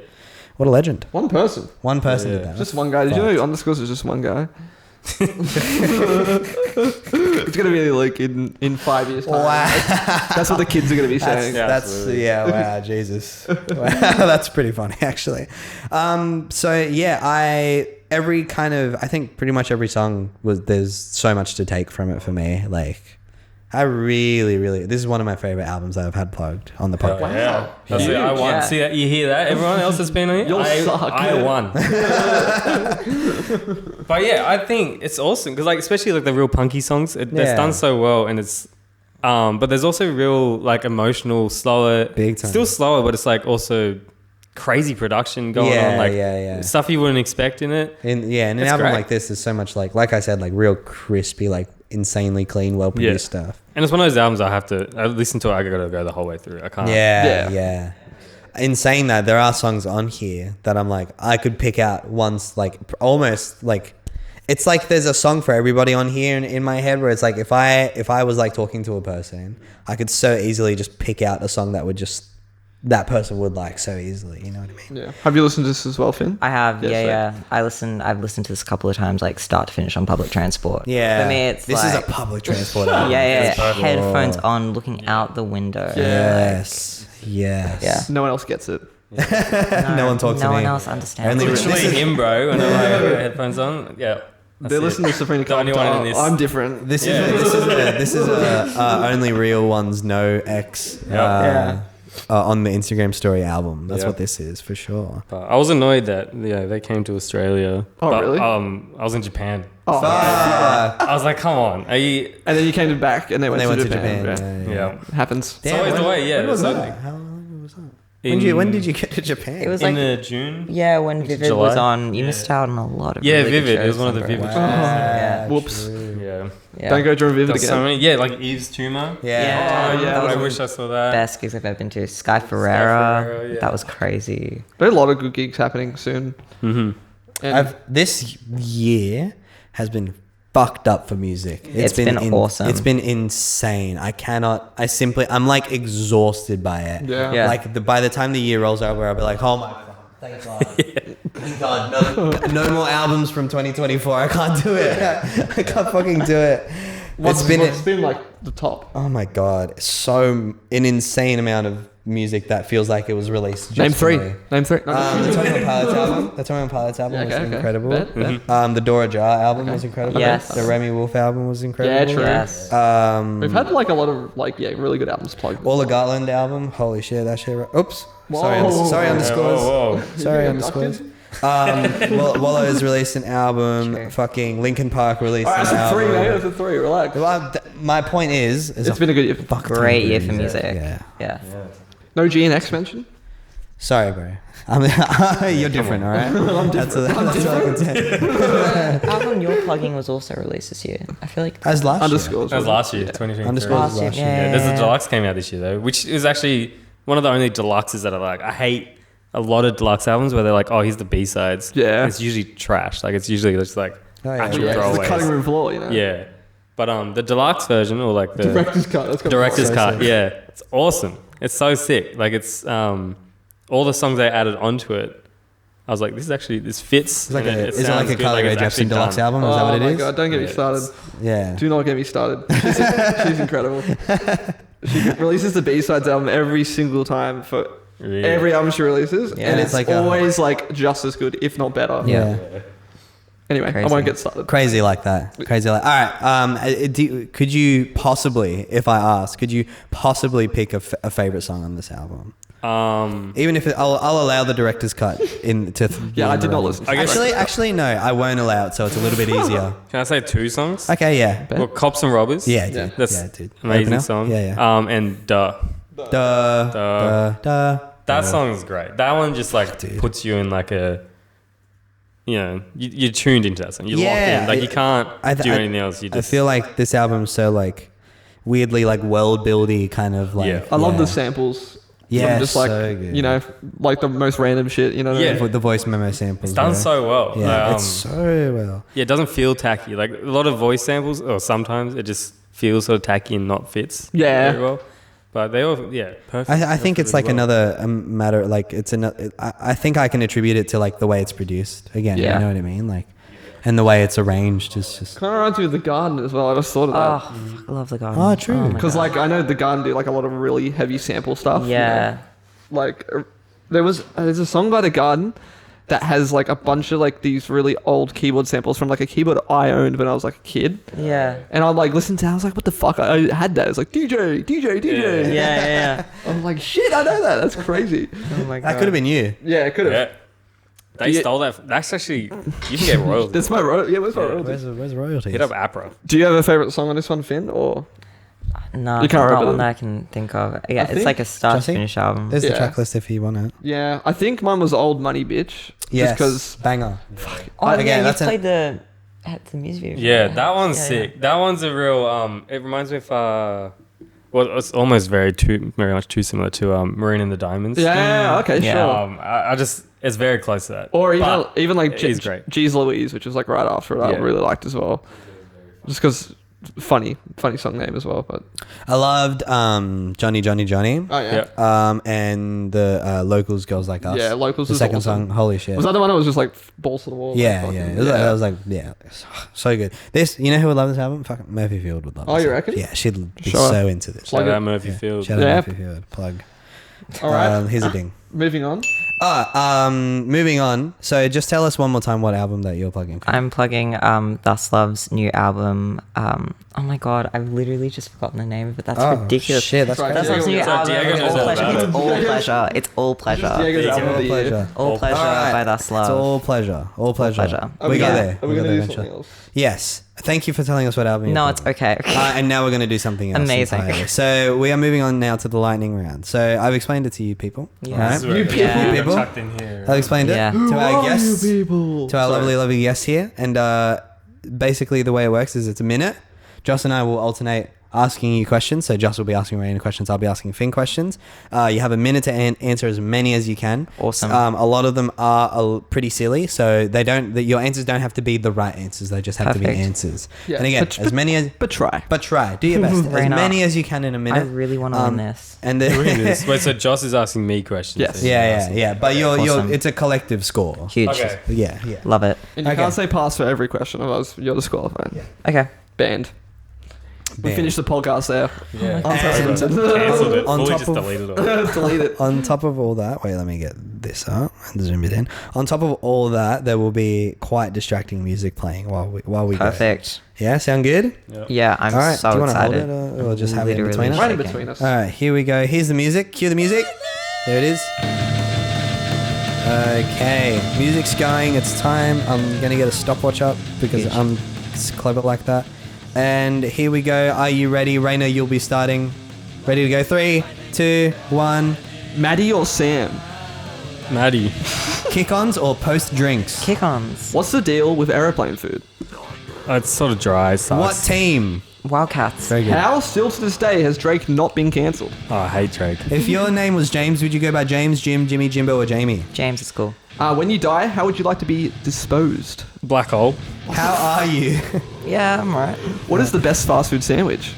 What a legend. One person. One person Yeah. did that. Just one guy. Did you know Underscores is just one guy? It's gonna be like in 5 years time. Wow. That's what the kids are gonna be saying. Yeah, That's absolutely. wow, Jesus. Wow, that's pretty funny actually. So yeah, I think pretty much every song there's so much to take from it for me. Like I really this is one of my favorite albums that I've had plugged on the Hell podcast. yeah. That's it. I Huge. won. Yeah. See that? You hear that? Everyone else that's been on it? You'll suck. I won. But yeah, I think it's awesome because like especially like the real punky songs, it's Yeah. done so well, and it's but there's also real like emotional, slower, Big time. still slower, but it's like also crazy production going on, like stuff you wouldn't expect in it. In an It's album great. like this, there's so much like I said, like real crispy, like insanely clean, well produced stuff. And it's one of those albums I listen to it, I gotta go the whole way through. I can't. Yeah. In saying that, there are songs on here that I'm like, I could pick out once, like almost like, it's like there's a song for everybody on here in my head where it's like, if I was like talking to a person, I could so easily just pick out a song that person would like so easily. You know what I mean? Yeah. Have you listened to this as well, Finn? I have, Yeah, I've listened to this a couple of times, like start to finish on public transport. Yeah. For me, it's this like, is a public transport album. yeah, perfect. headphones on, looking out the window. Yes. Yeah. No one else gets it. No one talks to No me. one else understands. Only- it. Literally This is- him, bro. And I'm like, I got headphones on. Yeah. They listen to Sabrina The only one in this. I'm different. This is a only real ones no X on the Instagram story album. That's Yeah. what this is for sure. But I was annoyed that they came to Australia. Oh, but, really? I was in Japan. Oh, I was like, come on, are you? and then you came back, and they went, They to Japan. Yeah. Yeah. It happens. It's always the way. Yeah. When was so- that? How long was that? in- When did you get to Japan? It was in like June. yeah, when Vivid July? was on, you missed out on a lot of Yeah, really good Vivid. It was shows one of the in Vivid Brisbane. shows. Yeah. Whoops. Yeah. Yeah. Don't go during Vivid There's again. so many. Yeah, like Eve's Tumor. yeah. Oh, yeah, I that wish I saw that. Best gigs I've ever been to. Sky Ferreira. Ferreira, yeah. That was crazy. There are a lot of good gigs happening soon. Mm-hmm. And This year has been fucked up for music. It's been awesome. It's been insane. I'm like exhausted by it. Yeah. Like by the time the year rolls over, I'll be like, oh my God, thank God. Thank God, no more albums from 2024. I can't do it. I can't fucking do it. What's been like the top? Oh my God, so an insane amount of music that feels like it was released just Name three. for me. Name three. The 21 Pilots album. The 21 Pilots album was incredible. Bet. The Dora Jar album was incredible. Yes. The Remy Wolf album was incredible. Yeah, true. Yes. We've had like a lot of like really good albums plugged. All the Garland album. Holy shit, that shit. Oops. Whoa. Sorry, underscores. Whoa. Sorry, You underscores. Wallow's released an album. True. Fucking Linkin Park released Alright, an that's a three, album. mate. That's a three. Relax. Well, my point is It's been a good year. fuck Great year for music. Yeah. No G and X mention. Sorry, bro. You're different, all right? That's all I can say. The album you're plugging was also released this year. I feel like As last year. Underscores. That was last year, 2023. Underscores was Last year, last year. yeah. There's a deluxe came out this year though, which is actually one of the only deluxes that I like. I hate a lot of deluxe albums where they're like, oh, here's the B-sides. Yeah. It's usually trash. Like it's usually just like Oh, yeah. actual Yeah, it's the throwaways. cutting room floor, you know. Yeah. But the deluxe version or like the Director's cut. That's director's So cut, sick. yeah, it's awesome. It's so sick. Like it's all the songs they added onto it. I was like, this fits. It's like and is it like sounds a good, Carly Rae it's Jepsen actually deluxe done. album? Is that what it my is? God, don't get me Yeah. started. Yeah. Do not get me started. She's incredible. She releases the B-sides album every single time for Really? every album she releases, Yeah. and It's it's like a- always like just as good, if not better. Yeah. Anyway, I Crazy. won't get started. Crazy like that. Crazy like. All right. Could you possibly, if I ask, could you possibly pick a favorite song on this album? Even if I'll allow the director's cut in to. Yeah, I did not listen. I guess- Actually, no, I won't allow it, so it's a little bit easier. Can I say two songs? Okay, yeah, Well, Cops and Robbers. yeah, dude. That's yeah, dude. amazing Opener? song. Yeah, yeah. And Duh. That song is great. That one just like Dude. puts you in like a, you're tuned into that song. You're locked Yeah, in. Like you can't do I- anything else. You I just feel like this album's so like weirdly like world buildy kind of like. Yeah. I love the samples. Yeah, From just like so good. like the most random shit. You know. Yeah. The voice memo samples. it's done bro. so well. Yeah, Like, it's so well. yeah, it doesn't feel tacky. Like a lot of voice samples, or sometimes it just feels sort of tacky and not fits. Yeah. Very well. But they all, perfect. I think it's like Really well. another matter. Like it's another. I think I can attribute it to like the way it's produced. Again, Yeah. you know what I mean. Like, and the way it's arranged is just. Kind of reminds me of The Garden as well. I just thought of that. Oh, fuck, I love the garden. Oh, true. my Because God. like I know The Garden do like a lot of really heavy sample stuff. Yeah. Like there's a song by The Garden that has like a bunch of like these really old keyboard samples from like a keyboard I owned when I was like a kid. Yeah. And I like listened to it, I was like, what the fuck? I had that. It was like DJ. Yeah. I was like, shit, I know that. That's crazy. Oh my God. That could have been you. Yeah, it could have. Yeah. They Yeah. stole that. That's actually, you can get royalties. That's my royalty. Yeah, where's my royalty? Where's royalties? Hit up APRA. Do you have a favorite song on this one, Finn? Or No, You can't not remember one them? that I can think of. Yeah, I it's think- like a start to Jesse? finish album. There's the Yeah. track list if you want it. yeah, I think mine was Old Money Bitch. Yes. Just because. Banger. Oh, Again, yeah, you that's played the music video. Yeah, that one's Yeah, sick. That one's a real. It reminds me of. Well, it's almost very much too similar to Marine and the Diamonds. Yeah, okay, Yeah. sure. I just it's very close to that. Or But even like it is great. G's Louise, which was like right after it, I Yeah. really liked as well. Just because funny song name as well. But I loved Johnny. oh Yeah. And the Locals Girls Like Us. Yeah, Locals The was second awesome. song. Holy shit. Was that the one that was just like balls to the wall? Yeah, like, yeah. fucking- It was, Like, I was like, yeah, so good. This, you know who would love this album? Fucking Murphy Field would love Oh, this you album. reckon? Yeah, she'd be Sure. so into this. Shout Plug it. out Murphy Yeah. Field. Shout Yeah. out Murphy Field. Plug. All right. Here's a ding. Moving on. Moving on. So just tell us one more time what album that you're plugging for. I'm plugging Thus Love's new album. Oh my God, I've literally just forgotten the name of it. That's ridiculous. Shit, that's Right, Thus crazy. Love's new Diego album. knows It's all all pleasure. about It's it. all pleasure. It's all pleasure. Diego's Me album too. of the year. Pleasure. All pleasure Alright. by Thus It's Love. all pleasure. All pleasure. pleasure. Are We we got gonna- there. Are We we got gonna there do eventually. something else? Yes. Thank you for telling us what album you're No, it's plugging. okay. And now we're going to do something else. Amazing. entirely. So we are moving on now to the lightning round. So I've explained it to you people. Yeah. Alright? This is where You it gets people. really People? tucked in here. I've explained it Yeah. to our guests. people? To our lovely guests here. And basically the way it works is it's a minute. Joss and I will alternate asking you questions. So Joss will be asking Raina questions. I'll be asking Finn questions. You have a minute to answer as many as you can. Awesome. A lot of them are pretty silly, so your answers don't have to be the right answers. They just have to be Perfect. answers. Yeah, And again, as many as but try. but try. Do your best. As Raina, many as you can in a I minute. really want to win this. And Wait, so Joss is asking me questions. Yes. then you're asking- yeah. But Awesome. it's a collective score. Huge. Okay. Yeah. Love it. And you Okay. can't say pass for every question, otherwise you're disqualified. Okay. Banned. We Banned. finished the podcast there. Yeah. Unprecedented. Cancelled it. On Fully top just of- deleted it. Delete it. On top of all that, wait, let me get this up and zoom it in. On top of all that, there will be quite distracting music playing while we go. Perfect. Yeah, sound good? Yeah, I'm All right. so Do you want to hold excited. it or just have it in Literally between us? Right in shaking. between us. All right, here we go. Here's the music. Cue the music. There it is. Okay, music's going. It's time. I'm gonna get a stopwatch up because Huge. I'm clever like that. And here we go. Are you ready, Raina? You'll be starting. Ready to go? 3, 2, 1. Maddie or Sam? Maddie. Kick-ons or post-drinks? Kick-ons. What's the deal with aeroplane food? It's sort of dry. Sucks. What team? Wildcats. Very good. How still to this day has Drake not been cancelled? Oh, I hate Drake. If your name was James, would you go by James, Jim, Jimmy, Jimbo, or Jamie? James is cool. When you die, how would you like to be disposed? Black hole. How are you? Yeah, I'm right. What is the best fast food sandwich?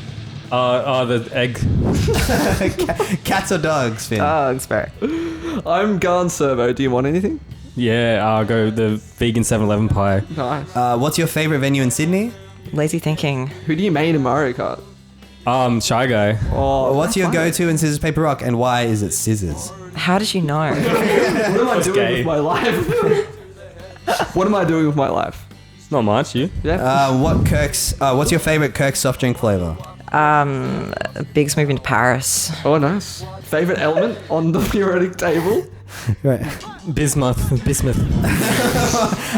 The egg. Cats or dogs, Finn? Oh, Exper. I'm Garn Servo. Do you want anything? Yeah, I'll go the vegan 7-Eleven pie. Nice. What's your favourite venue in Sydney? Lazy thinking. Who do you main in Mario Kart? Shy guy. Oh, What's your go-to in scissors, paper, rock, and why is it scissors? How did you know? What am I doing gay. with my life? What am I doing with my life? Not much, you? Yeah. What's your favourite Kirk's soft drink flavour? Big's moving to Paris. Oh, nice. Favorite element on the periodic table? Right. Bismuth.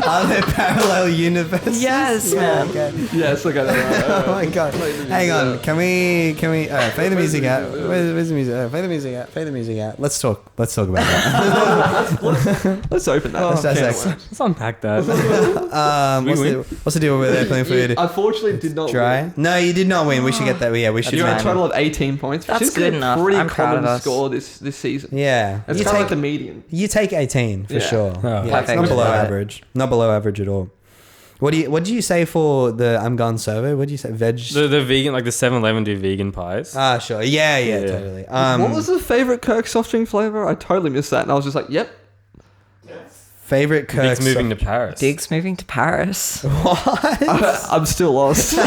Are there parallel universes? Yes, man. Okay. Yes, I got it. Oh my god. Hang on. Can we play the music out? Where's the music? Play the music out. Play the music out. Let's talk about that. Let's open that. Let's Can of dissect. worms. Let's unpack that. What's the deal with airplane food? Unfortunately, did not Dry? win. No, you did not win. We should get that. Yeah, we should. You got a mention. total of 18 points. which That's is good a enough. Pretty I'm proud common of us. score this season. Yeah. It's You kind of like take, the median. you take 18 for Yeah. sure. Oh, Yeah, it's perfect. not below Got it. average. Not below average at all. What did you say for the I'm Gone Servo? What did you say? Veg? The vegan, like the 7-Eleven do vegan pies. Sure. Yeah, Yeah. totally. What was the favorite Kirk soft drink flavor? I totally missed that, and I was just like, "Yep." favorite Kirk's Big's moving to Paris. Big's moving to Paris. I'm still lost.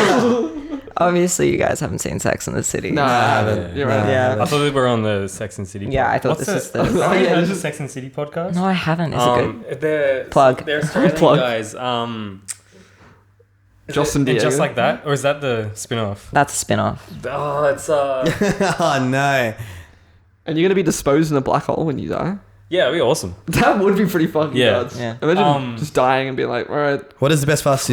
Obviously, you guys haven't seen Sex and the City. No, I haven't. You're right. Yeah. I thought we were on the Sex and City. Yeah, I thought What's this is the- the- Have you yeah, heard this the is- Sex and City podcast? No, I haven't. Is it good? They're Plug. They're Australian Plug. guys. Joss and Just Diego. like that, or is that the spin-off? That's a spin-off. Oh, it's Oh no. And you're gonna be disposed in a black hole when you die. yeah, it'd be awesome. That would be pretty fucking Yeah. nuts. Yeah. Imagine just dying and being like, "All right, What is the best fast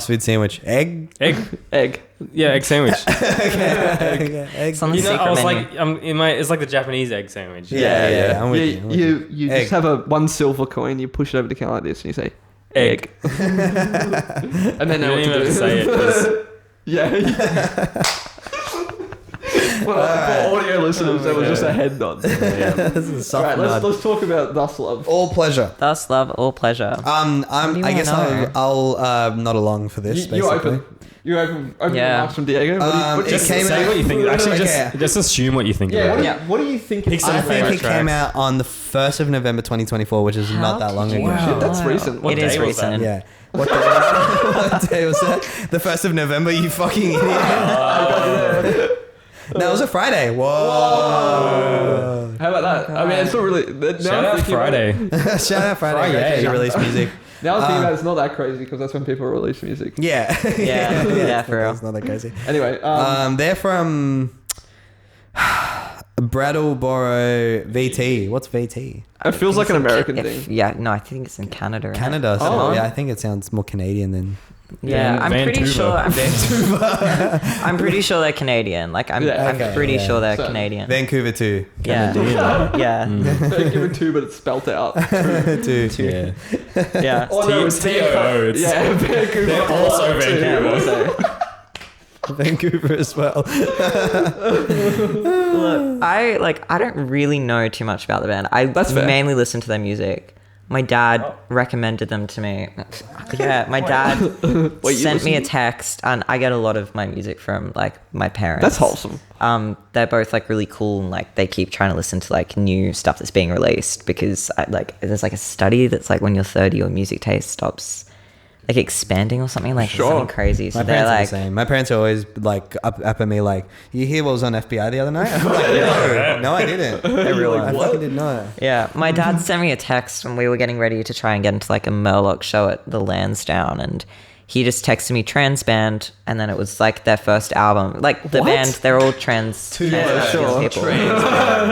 food sandwich? Egg? Egg, egg." yeah, egg sandwich. Okay, egg. It's on the You know, secret I was menu. like, it's like the Japanese egg sandwich. Yeah, I'm with you. I'm with you. You Egg. just have one silver coin. You push it over the counter like this, and you say, Egg. and then You know don't what even to have do. to say it. Just, Yeah. For audio listeners, that was just a head nod. This is a soft Alright, nod. let's talk about Thus Love. All pleasure. Thus, love, all pleasure. I wanna guess know? I'll nod along for this. You basically. open. You open Yeah. remarks from Diego. What do you, It just came say out- what you think. Actually, Okay. just assume what you think yeah, about what, it. do you, what do you think? Pick some I think favourite it came tracks. out on the 1st of November 2024, which is not that long ago. Wow. Shit, that's recent. What It is day was that? recent. Yeah. What day, what day was that? The 1st of November, you fucking idiot. No, it was a Friday. Whoa. How about that? I mean, it's not really. Now Shout I'm out thinking about Friday. Shout out Friday. Friday. Great to release music. Now I'm thinking about it's not that crazy because that's when people release music. Yeah. Yeah, for real. It's not that crazy. Anyway, They're from Brattleboro, VT. What's VT? it feels like an American If- thing. Yeah, no, I think it's in Canada. Right? Canada. So Oh. yeah, I think it sounds more Canadian than. Yeah, I'm pretty Vancouver. sure. I'm pretty sure they're Canadian. Like I'm Yeah, okay, pretty yeah. sure they're So- Canadian. Vancouver too. Yeah, yeah, They give it two, but it's spelt out. Too. Yeah. yeah. Oh no, it's TOO, it's- Yeah, Vancouver. They're also too. Vancouver. Yeah, also. Vancouver as well. Look, I don't really know too much about the band. I That's fair. mainly listen to their music. My dad recommended them to me. Yeah, my dad Wait, you sent me a listen- text, and I get a lot of my music from like my parents. That's wholesome. They're both like really cool, and like they keep trying to listen to like new stuff that's being released because there's like a study that's like when you're 30, your music taste stops like expanding or something like Sure. something crazy. So My they're parents are like, the same. My parents are always like up at me like, you hear what was on FBI the other night? I'm like, no, I didn't. Everyone. I fucking did not. yeah, my dad sent me a text when we were getting ready to try and get into like a Murloc show at the Lansdowne, and he just texted me trans band, and then it was like their first album. Like the What? band, they're all trans Yeah, trans sure. people.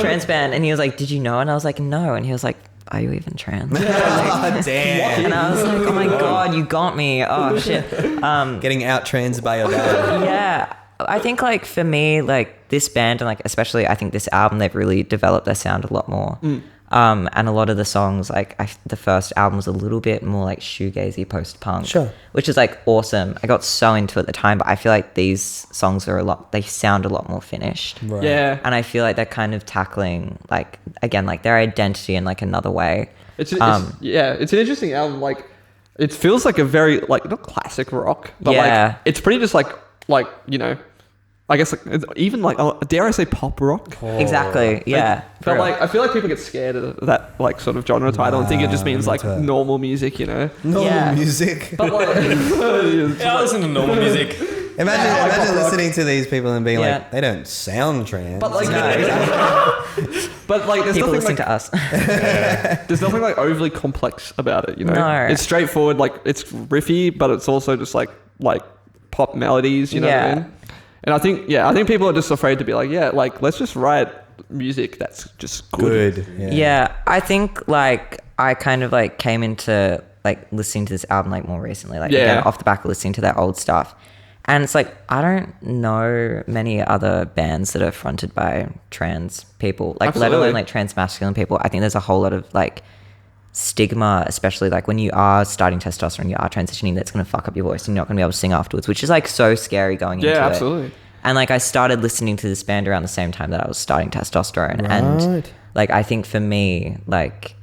Trans band. And he was like, did you know? And I was like, no. And he was like, are you even trans? Oh, damn. And I was like, oh my God, you got me. Oh shit. Getting out trans by your dad. Yeah. I think like for me, like this band and like especially I think this album, they've really developed their sound a lot more. And a lot of the songs, like the first album was a little bit more like shoegazy post-punk, Sure. which is like awesome. I got so into it at the time, but I feel like these songs are they sound a lot more finished. Right. Yeah. And I feel like they're kind of tackling like, again, like their identity in like another way. It's an interesting album. Like, it feels like a very like not classic rock, but Yeah. like it's pretty just like you know, I guess like it's even like dare I say pop rock. Exactly. Yeah. But like I feel like people get scared of that like sort of genre title and think it just means like Nah, normal music, you know. Normal Yeah. music. But like, Yeah, I listen to normal music. Imagine listening to these people and being Yeah. like, they don't sound trans. but like, No, but like, there's people nothing listen like to us. there's nothing like overly complex about it, you know. No. It's straightforward, like it's riffy, but it's also just like pop melodies, you know what I Yeah. mean? And I think people are just afraid to be like, yeah, like let's just write music that's just good. good. Yeah, I think like I kind of like came into like listening to this album like more recently, like Yeah. again, off the back of listening to their old stuff. And it's like I don't know many other bands that are fronted by trans people, like let Absolutely. alone like trans masculine people. I think there's a whole lot of like stigma, especially like when you are starting testosterone, you are transitioning, that's going to fuck up your voice and you're not going to be able to sing afterwards, which is like so scary going into it. Yeah, absolutely. And like I started listening to this band around the same time that I was starting testosterone. And Right. like I think for me, like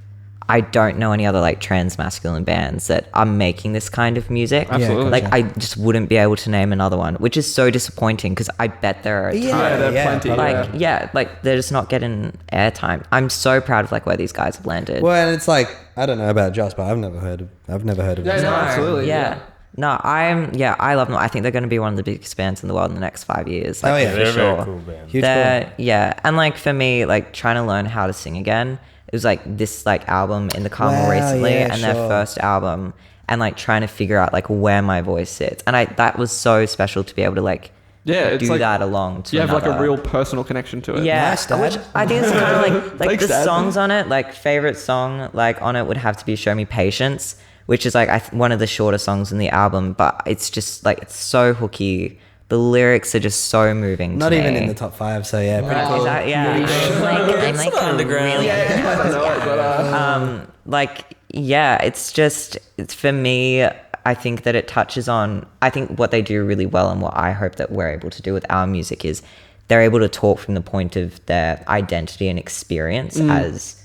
I don't know any other like trans masculine bands that are making this kind of music. Absolutely. Like I just wouldn't be able to name another one, which is so disappointing because I bet there are a ton. Yeah, there are plenty. Like like they're just not getting airtime. I'm so proud of like where these guys have landed. Well, and it's like, I don't know about Josh, but I've never heard of Yeah, this. no, absolutely. Yeah. No, I love them. I think they're going to be one of the biggest bands in the world in the next 5 years. Like, Oh, yeah. for They're a sure. very cool band. Huge They're- yeah, and like for me, like trying to learn how to sing again, it was like this like album in the car more Wow, recently, yeah, and their sure. first album, and like trying to figure out like where my voice sits, and that was so special to be able to like Yeah, it's do like that along to you have like a another- real personal connection to it. yeah, Nice, Dad. which I think it's kind of like Thanks, the Dad. songs on it. Like favorite song like on it would have to be "Show Me Patience," which is like one of the shorter songs in the album, but it's just like it's so hooky. The lyrics are just so moving. Not to even me. in the top 5, so yeah, pretty Is cool. that, yeah, I'm like underground. really I know it, but like yeah, it's for me. I think that it touches on. I think what they do really well, and what I hope that we're able to do with our music is they're able to talk from the point of their identity and experience as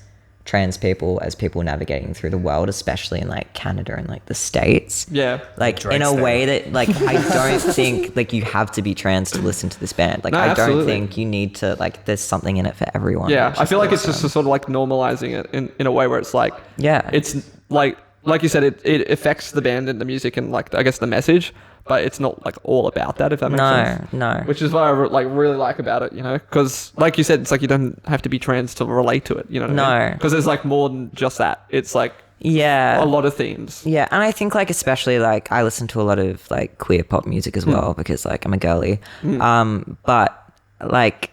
trans people, as people navigating through the world, especially in like Canada and like the States. yeah. Like Drake in a style. way that like I don't think like you have to be trans to listen to this band. Like No, I absolutely. don't think you need to like there's something in it for everyone. Yeah, which I is feel like it's just awesome. a sort of like normalizing it in a way where it's like, Yeah. it's like you said, it affects the band and the music and like I guess the message, but it's not like all about that, if that makes sense. No. Which is what I really like about it, you know, because like you said, it's like you don't have to be trans to relate to it, you know what I mean? No. Because there's like more than just that. It's like Yeah. a lot of themes. Yeah, and I think like especially like I listen to a lot of like queer pop music as well because like I'm a girly. But like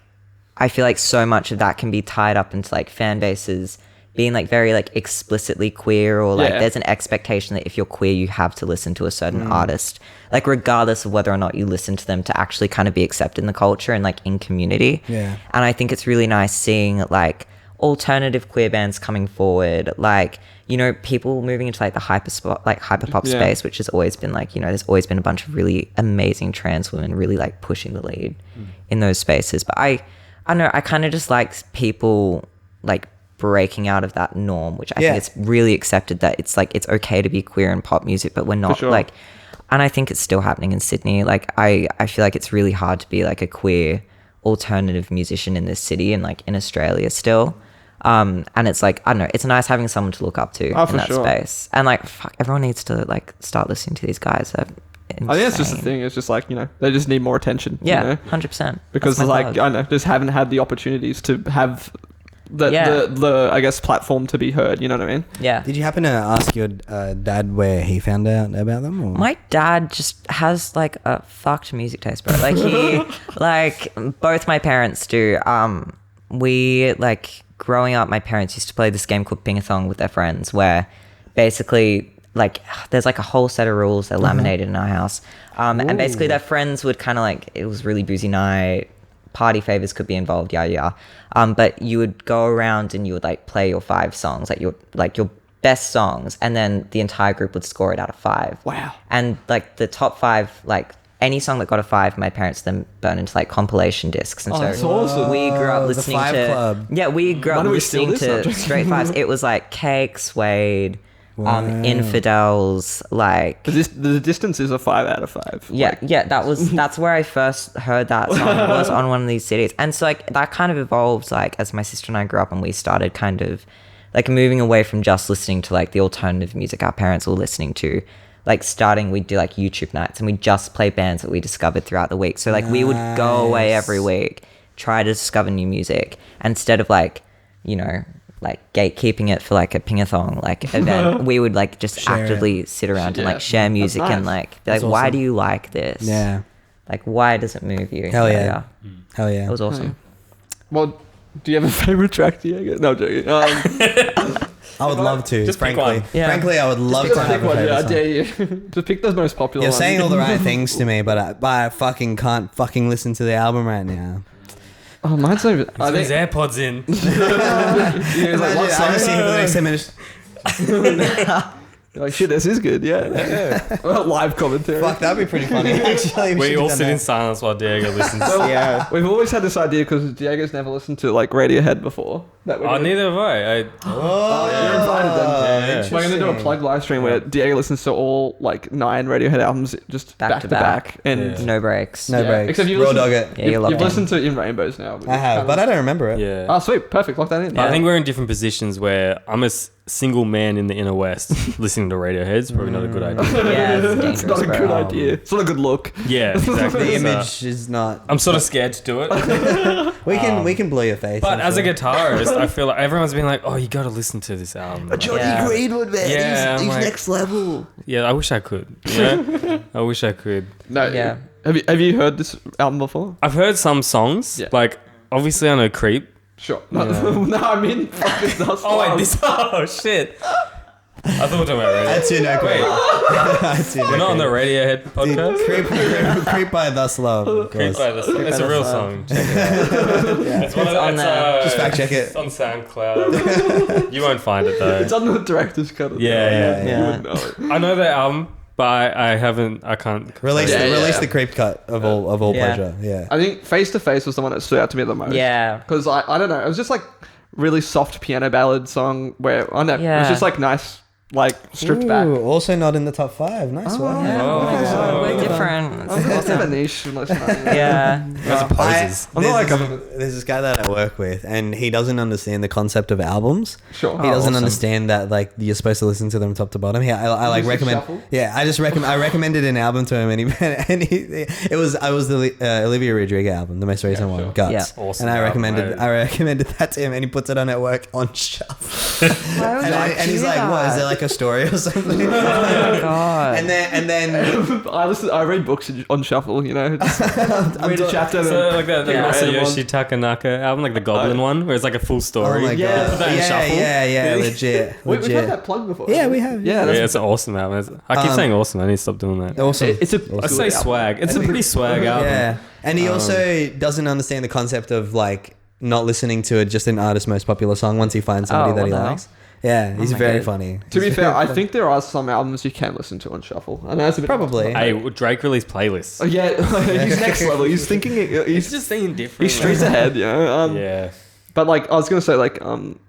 I feel like so much of that can be tied up into like fan bases being like very like explicitly queer, or like Yeah. there's an expectation that if you're queer you have to listen to a certain artist, like regardless of whether or not you listen to them, to actually kind of be accepted in the culture and like in community. Yeah. And I think it's really nice seeing like alternative queer bands coming forward, like, you know, people moving into like the hyper pop space, which has always been like, you know, there's always been a bunch of really amazing trans women really like pushing the lead in those spaces. But I don't know, I kind of just like people like breaking out of that norm, which I think it's really accepted that it's like it's okay to be queer in pop music, but we're not like, and I think it's still happening in Sydney. Like I feel like it's really hard to be like a queer alternative musician in this city and like in Australia still. And it's like, I don't know, it's nice having someone to look up to in that space. And like, fuck, everyone needs to like start listening to these guys. They're insane. I think that's just the thing. It's just like, you know, they just need more attention. Yeah, you know? 100%. Because like, I don't know, just haven't had the opportunities to have the I guess platform to be heard. You know what I mean? Yeah. Did you happen to ask your dad where he found out about them? Or? My dad just has like a fucked music taste, bro. Like he, like both my parents do. We like growing up, my parents used to play this game called Ping-a-thong with their friends, where basically like there's like a whole set of rules that are laminated in our house, and basically their friends would kind of like, it was really boozy night. Party favors could be involved, but you would go around and you would like play your 5 songs, like your best songs, and then the entire group would score it out of 5. Wow. And like the top 5, like any song that got a 5, my parents then burn into like compilation discs. And that's awesome. We grew up listening the 5 to Club. Yeah, we grew up listening to this? straight 5s. It was like Cake, Suede, Infidels, like the distance is a 5 out of 5. yeah, that's where I first heard that song, was on one of these CDs. And so like that kind of evolved like as my sister and I grew up, and we started kind of like moving away from just listening to like the alternative music our parents were listening to. Like we'd do like YouTube nights, and we'd just play bands that we discovered throughout the week. So like we would go away every week, try to discover new music, and instead of like, you know, like gatekeeping it for like a ping-a-thong like event, we would like just actively sit around and like share music and like be like, awesome. why do you like this? Yeah. Like, why does it move you? Hell yeah. Hell yeah. It was awesome. Well, do you have a favorite track, Diego? No, I'm joking. I would love to. Just pick frankly, one. Yeah. frankly, I would love to have a favorite I song. dare you. Just pick the most popular You're one. saying all the right things to me, but I fucking can't fucking listen to the album right now. Oh, mine's not even... He's got his AirPods in. He's like, what I'm just song? here for the next 10 minutes. You're like, shit, this is good, yeah. Well, live commentary. Fuck, that'd be pretty funny. Actually, We should all have sit done in silence while Diego listens. Well, Yeah. We've always had this idea because Diego's never listened to like Radiohead before. That we're Oh, gonna- neither have I. You're invited then. Yeah. We're gonna do a plug live stream where Diego listens to all like 9 Radiohead albums just back to back, and Yeah. No breaks. No breaks. Except you Raw listen- dog it. Yeah, you're you've locked in. listened to In Rainbows now. I have, but I don't remember it. Yeah. Oh, sweet, perfect. Lock that in. I think we're in different positions where I'm a single man in the inner west listening to Radiohead. It's probably not a good idea. Yeah, it's dangerous, it's not a good bro. idea. It's not a good look. Yeah, exactly. The So, image is not. I'm sort of scared to do it. We can blow your face. But I'm as a sure. guitarist, I feel like everyone's been like, "Oh, you got to listen to this album." Like, Yeah. Greenwood, man. Yeah, I'm like- next level. yeah, I wish I could. Yeah, I wish I could. No. Yeah. Have you heard this album before? I've heard some songs. Yeah. Like, obviously, I know "Creep." Sure. No, no, I mean, fuck this. Oh wait, this. Oh shit. I thought we were talking about Radiohead. That's you know, Wait, That's you we're not on the Radiohead podcast. Creep by Thus Love. Of Creep course. by the. It's a real song. Check it out. It's one of on the- Just fact check it. It's on SoundCloud. You won't find it though. It's on the director's cut. of the Yeah, album. yeah. You wouldn't know it. I know the album, but I haven't. I can't. Release Yeah. the creep cut of all Yeah. pleasure. Yeah. I think Face to Face was the one that stood out to me the most. Yeah. Because I don't know, it was just like really soft piano ballad song where I don't know, it was Yeah. just like nice, like stripped back. Ooh, also not in the top 5. Nice one. Oh. We're different. I was a bit of a niche. Yeah. Those are poses. I'm not like there's this guy that I work with, and he doesn't understand the concept of albums. Sure. He doesn't awesome. understand that like you're supposed to listen to them top to bottom. I like Just recommend. shuffle? Yeah, I recommended an album to him, and it was the Olivia Rodrigo album, the most recent one, sure. Guts. Yeah. Awesome And I album, recommended mate. that to him, and he puts it on at work on shuffle. Why would and he's like, "What is there like a story or something?" Oh my god. and then I read books on shuffle, you know. Just read a chapter. So like the Yeah. Masayoshi Takanaka album, like the Goblin one, where it's like a full oh story. my Yeah, god, put that in shuffle. yeah, legit. We've had that plug before. Yeah, we have. Yeah, Yeah, that's it's an awesome album. I keep saying awesome. I need to stop doing that. Awesome. it's a I say swag. It's a pretty swag album. Yeah, and he also doesn't understand the concept of like not listening to just an artist's most popular song once he finds somebody Oh, that he what the hell? likes. Yeah, he's my very God. funny. To be fair, I think there are some albums you can listen to on shuffle. I know that's a bit Probably. Hey, Drake released playlists. Oh, yeah, he's next level. He's thinking. He's He's just thinking different. he's streets ahead. Yeah. Yeah. But like I was gonna say, like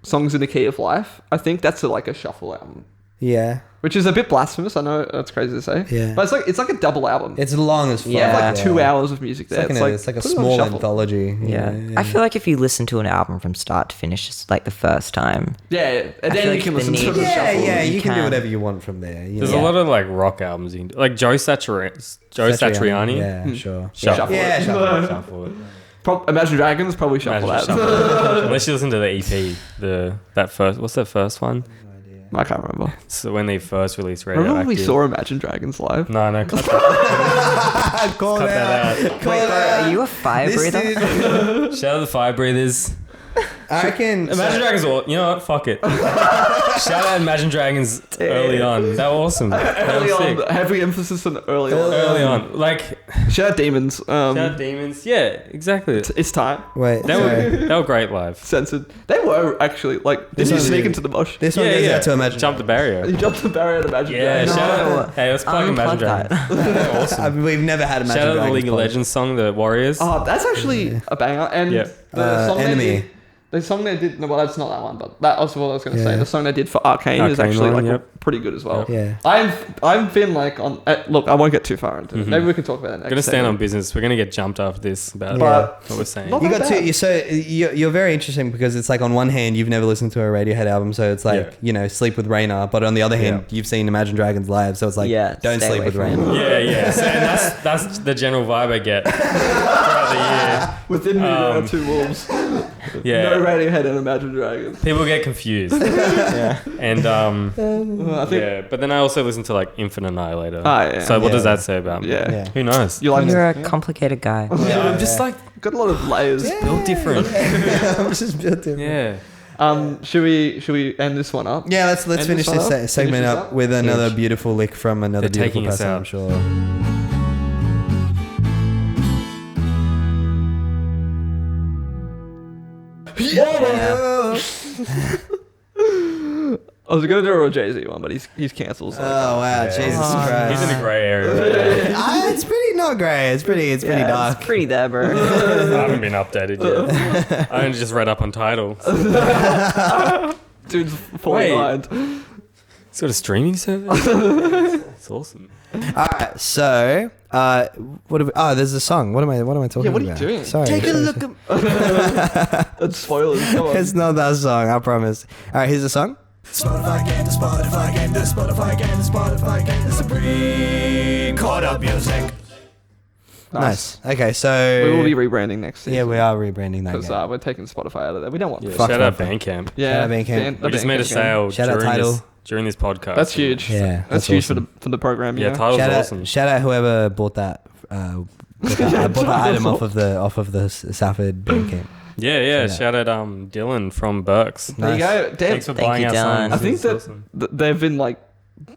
songs in the key of life. I think that's like a shuffle album, Yeah, which is a bit blasphemous. I know that's crazy to say. Yeah. But it's like a double album. it's long as fuck. Yeah. It's like 2 hours of music there. It's like a put it on small shuffle. anthology. Yeah. I feel like if you listen to an album from start to finish, just like the first time. Yeah, and I then feel you like can the listen to need- it on Yeah, shuffle. yeah, You you can do can. whatever you want from there. There's a Yeah. lot of like rock albums you can do. Like Joe Satriani. Yeah, sure. Shuffle. Yeah, shuffle. Shuffle it. Imagine Dragons probably shuffle Imagine that. shuffle it. Unless you listen to the EP, what's that first one? I can't remember. So when they first released Radio Remember when we saw Imagine Dragons live? No, cut that, Call cut it out. that out. Call Wait, it bro, out. are you a fire This breather? dude- Shout out the Fire Breathers. I reckon. Imagine Dragons, you know what? Fuck it. Shout out Imagine Dragons early on. They were awesome. They Early were on, sick. heavy emphasis on early on. Early on. Like, Shout out Demons. shout out Demons. Yeah, exactly. It's time. Wait, sorry. They were great live. Censored. They were actually like. Did you one- sneak into the bush? This one goes out to Imagine. Jump the barrier. You jumped the barrier and Imagine Yeah, Dragons. shout out. Hey, let's plug Imagine Unplug Dragons. They're awesome. We've never had Imagine Shout out the Dragons League of played. Legends song, the Warriors. Oh, that's actually a banger. And Yeah. the song Enemy. they did. The song they did. No, well, that's not that one. But that was what I was going to say. Yeah. The song they did for Arcane is Arcane actually one, like yep. pretty good as well. Yeah. I've been like on. Look, I won't get too far into it. Maybe we can talk about that next. We're gonna stand on segment. business. We're gonna get jumped after this about But- what we're saying. Not You that got bad. you're very interesting because it's like on one hand you've never listened to a Radiohead album, so it's like Yeah. Sleep with Raina, but on the other hand you've seen Imagine Dragons live, so it's like Yeah, don't stay sleep away with from Raina. Yeah. So, and that's the general vibe I get throughout the Within me, there are two wolves. year. Yeah. No Radiohead and Imagine Dragons. People get confused. Yeah. And I think yeah, but then I also listen to like Infinite Annihilator. yeah. So what Yeah. does that say about me? Yeah. Yeah. Who knows? you like You're a complicated guy. Yeah, I'm just like got a lot of layers. built different. I'm just built different. Yeah. Should we end this one up? Yeah, let's End finish this this one up? segment Finish this up up? with another Huge. beautiful lick from another They're beautiful taking us person, I'm out. sure. I was gonna do a Jay-Z one, but he's cancelled. So Oh wow, Jesus Christ! He's in a grey area. It's pretty not grey. It's pretty dark. It's pretty there, bro. I haven't been updated yet. I only just read up on Tidal. dude's fully Wait. blind. It's got a streaming service. It's awesome. All right, so what? There's a song. What am I talking Yeah, what are you about? doing? Sorry. Take a sorry, look sorry. at. That's spoilers. Come on. It's not that song. I promise. All right, here's the song. Spotify game, the Spotify game, the Spotify game, the Spotify game, the Supreme Court of Music. Nice. Okay, so We will be rebranding next season. yeah, we are rebranding that Because game. we're taking Spotify out of there. We don't want Yeah, that. Fuck shout out that. Bandcamp. Yeah, Shout out Bandcamp. We just made a sale Shout out Tidal. during this podcast. That's huge. Yeah, that's huge awesome. for the program. Yeah, Yeah, Tidal's Shout awesome. out, shout out whoever bought that. Bought that item off of the Safford Bandcamp. Yeah. Shout Shout out Dylan from Burks. there you go. Damn, Thanks for Thank buying you, our Dylan. songs. I think It's that awesome. they've been like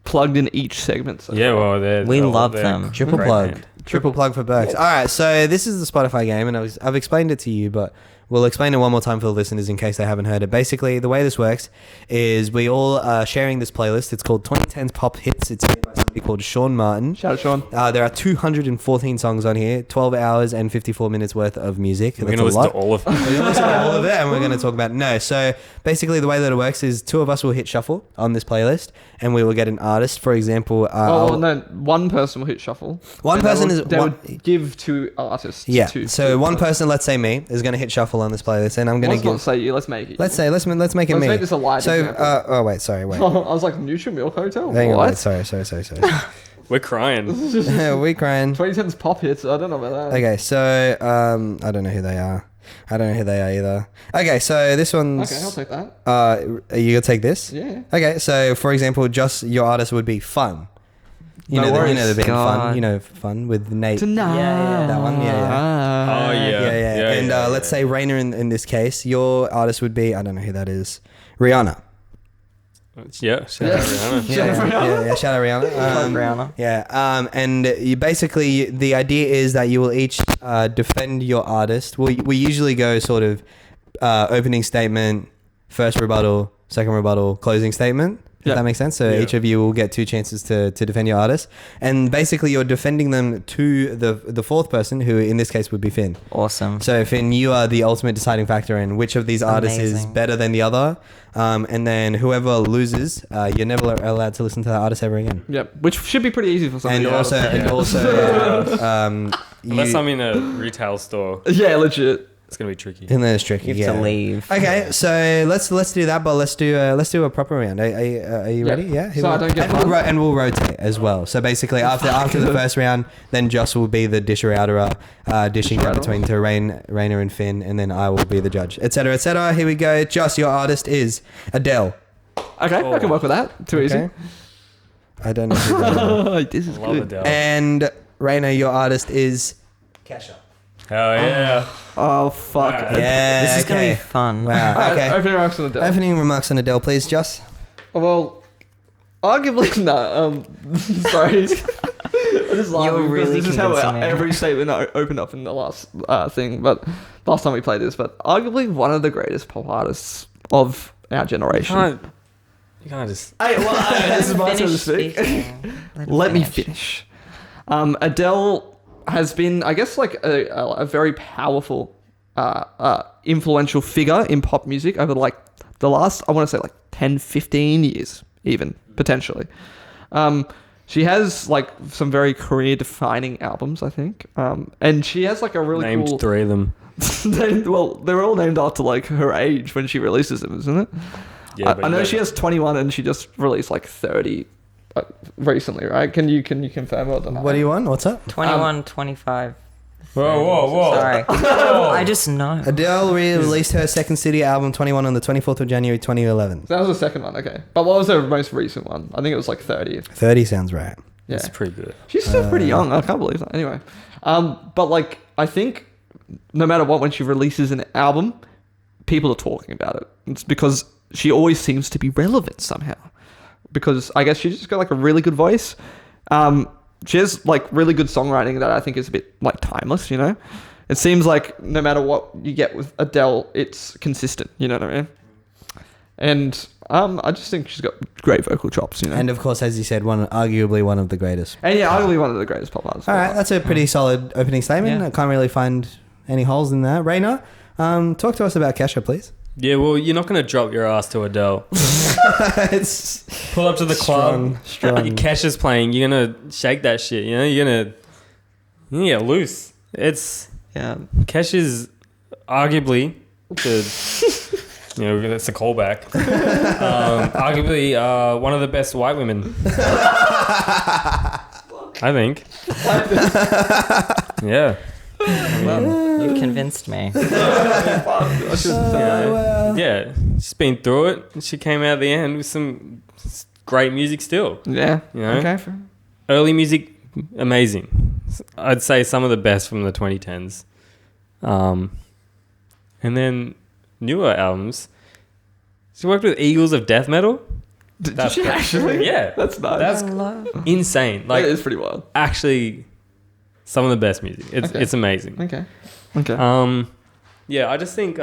plugged in each segment. So Yeah, well, We love them. Triple Great plug. band. Triple plug for Burks. All right, so this is the Spotify game, and I've explained it to you, but we'll explain it one more time for the listeners in case they haven't heard it. Basically, the way this works is we all are sharing this playlist. It's called 2010's Pop Hits. It's made by somebody called Sean Martin. Shout out Sean. There are 214 songs on here, 12 hours and 54 minutes worth of music. We're That's going to a listen lot. to all of them. We're going to listen to all of it, and we're going to talk about it. No, so basically the way that it works is two of us will hit shuffle on this playlist, and we will get an artist. For example, No, one person will hit shuffle. One And they person will- is they one- would give to artists. yeah. to So one person, let's say me, is going to hit shuffle on this playlist, and I'm going Let's to not give. say you. Let's make it. Let's make it Let's me. make this a live So, example. wait, sorry, wait. I was like Neutral Milk Hotel. Hang on, What? wait, sorry. We're crying. We crying. 2010's pop hits. I don't know about that. Okay, so I don't know who they are. I don't know who they are either. Okay, so this one's. Okay, I'll take that. Are you gonna take this? Yeah. Okay, so for example, just your artist would be Fun. You No know, worries. you know the band Fun. God. You know Fun with Nate. Tonight. Yeah. That one, yeah. Oh, yeah. Yeah. And let's say Raina in this case, your artist would be, I don't know who that is, Rihanna. Yeah, shout out Rihanna. Yeah, shout out Rihanna. Rihanna. Yeah, and you basically, the idea is that you will each defend your artist. We usually go sort of opening statement, first rebuttal, second rebuttal, closing statement. If that makes sense. So each of you will get 2 chances to defend your artist, and basically you're defending them to the fourth person, who in this case would be Finn. Awesome. So Finn, you are the ultimate deciding factor in which of these artists is Amazing. better than the other, and then whoever loses, you're never allowed to listen to that artist ever again. Yep, which should be pretty easy for some. And also, Unless I'm in a retail store, yeah, legit. it's gonna be tricky. and then it's tricky. You have to leave. Okay, so let's do that, but let's do a proper round. Are you ready? Yeah. So I don't get and we'll rotate as well. So basically, after the first round, then Joss will be the disher outerer, dishing out between Raina and Finn, and then I will be the judge, etc., etc. Here we go. Joss, your artist is Adele. Okay, I can work with that. Too easy. I don't know. Who that is. This is Love good. Adele. And Raina, your artist is Kesha. Hell yeah. Oh fuck. Yeah. This is gonna okay. be fun. Wow. Okay. Opening remarks on Adele. Opening remarks on Adele, please, Joss. Well, arguably no. Sorry. I just laughing You're because really this is how convincing me. every statement opened up in the last thing. But last time we played this, but arguably one of the greatest pop artists of our generation. You can't just. Hey, well, this is my turn to Finish speak. speaking. Let me finish. Adele has been, I guess, like a very powerful, influential figure in pop music over like the last, I want to say like 10, 15 years, even potentially. She has like some very career-defining albums, I think, and she has like a really Named cool. 3 of them. Well, they're all named after like her age when she releases them, isn't it? Yeah, but I know you she has 21 and she just released like 30 recently, right? Can you confirm or deny? What do you want? What's up? 21, 25. Whoa. Sorry. I just know. Adele released her second studio album 21 on the 24th of January 2011. That was the second one, okay. But what was her most recent one? I think it was like 30. 30 sounds right. Yeah. That's pretty good. She's still pretty young. I can't believe that. Anyway. But like, I think no matter what, when she releases an album, people are talking about it. It's because she always seems to be relevant somehow. Because I guess she's just got like a really good voice. She has like really good songwriting that I think is a bit like timeless, you know? It seems like no matter what you get with Adele, it's consistent, you know what I mean? And I just think she's got great vocal chops, you know? And of course, as you said, arguably one of the greatest. And yeah, arguably one of the greatest pop artists. All right, that's a pretty solid opening statement. Yeah. I can't really find any holes in that. Raina, talk to us about Kesha, please. Yeah, well, you're not going to drop your ass to Adele. It's Pull up to the club. strong. Kesha's playing. You're going to shake that shit. You know, you're going to get loose. It's... Yeah. Kesha's arguably it's a callback. Arguably one of the best white women. I think. Yeah. You convinced me. Yeah. She's been through it. She came out at the end with some great music still. Yeah. You know? Okay. Early music, amazing. I'd say some of the best from the 2010s. And then newer albums. She worked with Eagles of Death Metal. Did she actually? Yeah. That's nice. That's insane. Like, that is pretty wild. actually, some of the best music. Okay. It's amazing. Okay. Okay. Yeah, I just think,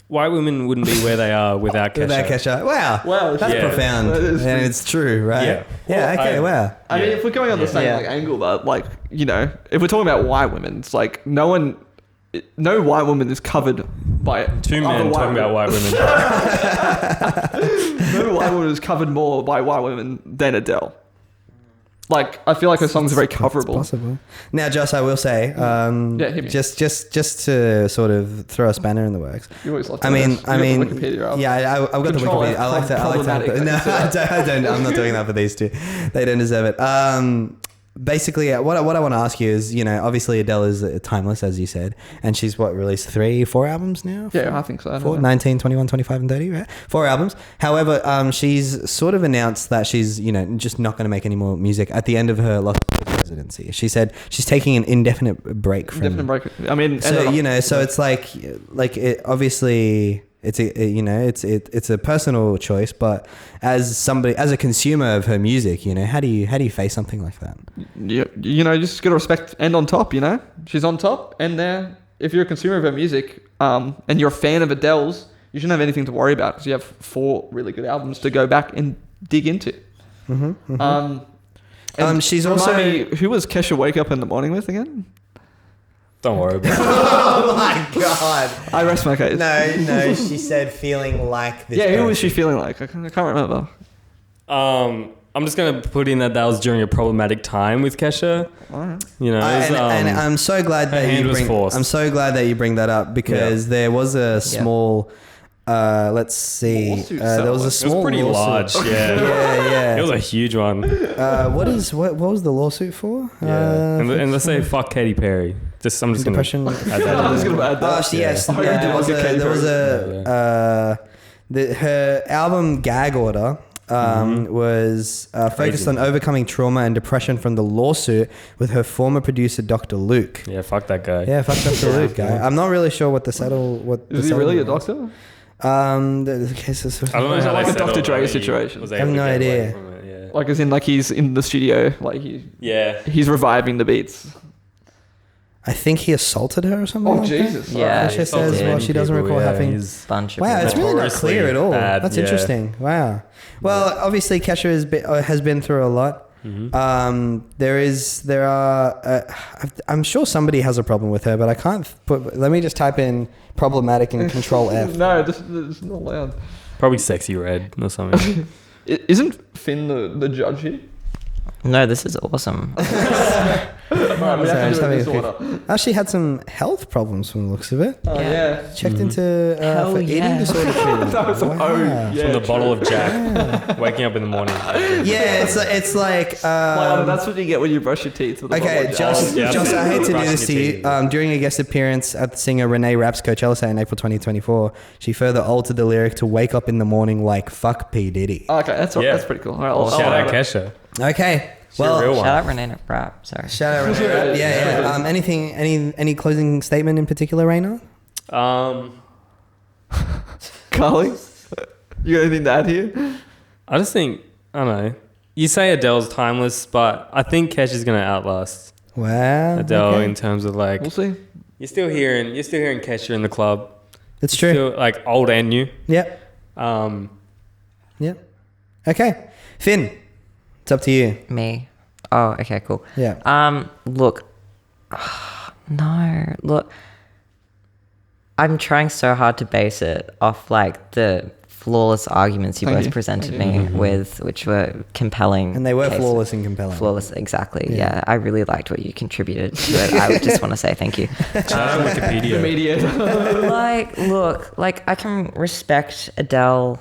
white women wouldn't be where they are without Kesha. Without Kesha. Wow. That's Yeah. profound. That is And pretty- it's true, right? Yeah. Yeah, Well, okay, wow. I mean, if we're going on the same Yeah. like angle, but like, you know, if we're talking about white women, it's like no white woman is covered by Two other men white talking about women. white women. No white woman is covered more by white women than Adele. Like, I feel like her songs are very coverable. Possible. Now, Josh, I will say, hit me. just to sort of throw a spanner in the works. You always like I to mean, do this. You got the Wikipedia up. yeah, I've got the Control Wikipedia. F, I like to. problematic. No, I don't. I'm not doing that for these two. They don't deserve it. Basically, what I want to ask you is, obviously Adele is timeless, as you said, and she's released 3-4 albums now? Yeah, I think so. I don't 4, know. 19, 21, 25, and 30, right? 4 albums. However, she's sort of announced that she's, just not going to make any more music at the end of her Los Angeles residency. She said she's taking an indefinite break from... Definite break. I mean, So, so it's like it, obviously... It's a personal choice, but as a consumer of her music, how do you face something like that? you just gotta respect end on top. She's on top, and there if you're a consumer of her music, and you're a fan of Adele's, you shouldn't have anything to worry about because you have 4 really good albums to go back and dig into. She's remind also me, who was Kesha Wake Up in the Morning with again? Don't worry about it. Oh my god. I rest my case. No, she said feeling like this. Yeah, who was person. she feeling like? I can't remember. I'm just gonna put in that was during a problematic time with Kesha. Alright. You know, it was, and I'm so glad that hand you was bring. forced. I'm so glad that you bring that up because there was a small. Let's see. Lawsuit There was a settlement. it was small pretty lawsuit. large. Yeah. Yeah. It was a huge one. What was the lawsuit for? Yeah. And let's say fuck Katy Perry. I'm just Depression. gonna add that. I'm just gonna add that. Yes. Oh, Yeah, you did look at Katy there was Perry. her album Gag Order was focused on overcoming trauma and depression from the lawsuit with her former producer Dr. Luke. Yeah, fuck that guy. Yeah, fuck Dr. Luke guy. I'm not really sure what the settle. Is he really a doctor? The case is. I don't know Is it how like they a Dr. settled, Dre but he situation? was I have able to no get away idea. from it, yeah. Like as in like he's in the studio, like he's reviving the beats. I think he assaulted her or something. Oh like that? Jesus! Yeah. Kesha says, well, she doesn't recall having. Bunch of Wow, it's people. really not Notoriously clear at all. bad, That's yeah. interesting. Wow. Well, obviously, Kesha has been through a lot. I'm sure somebody has a problem with her, but I can't put. Let me just type in problematic and Control F. No, this is not allowed. Probably Sexy Red or something. Isn't Finn the judge here? No, this is awesome. Alright, we have to do it in this Just having a order. Actually, had some health problems from the looks of it. Oh yeah. Checked into Hell for yeah. eating disorder treatment. That was Wow. From the bottle of Jack. Waking up in the morning. Yeah, it's like. Well, that's what you get when you brush your teeth. With a Okay, bottle of Josh, Yeah. Josh, I hate to do Brushing this to your you. teeth. During a guest appearance at the singer Renee Rapp's Coachella set in April 2024, she further altered the lyric to "Wake up in the morning like fuck P Diddy." Jack. Okay, that's Yeah. that's pretty cool. All right, I'll Shout add out it. Kesha. Okay, She's a real well, one. Shout out Renee Rap. Sorry. shout out Renee. Yeah. Any closing statement in particular, Raina? Carly, you got anything to add here? I just think, I don't know. You say Adele's timeless, but I think Kesha's gonna outlast Wow, Adele okay. in terms of like We'll see. you're still hearing Kesha in the club. It's true. Still, like old and new. Yep. Um, Yep. Okay, Finn, it's up to you. Me. Oh, okay, cool. Yeah. Look. No, look. I'm trying so hard to base it off like the flawless arguments you Thank both you. presented Thank me with, which were compelling. And they were cases. flawless and compelling. Flawless, exactly. Yeah. Yeah. I really liked what you contributed to it. I would just want to say thank you. shout out Wikipedia. The mediator. Like, look, like I can respect Adele.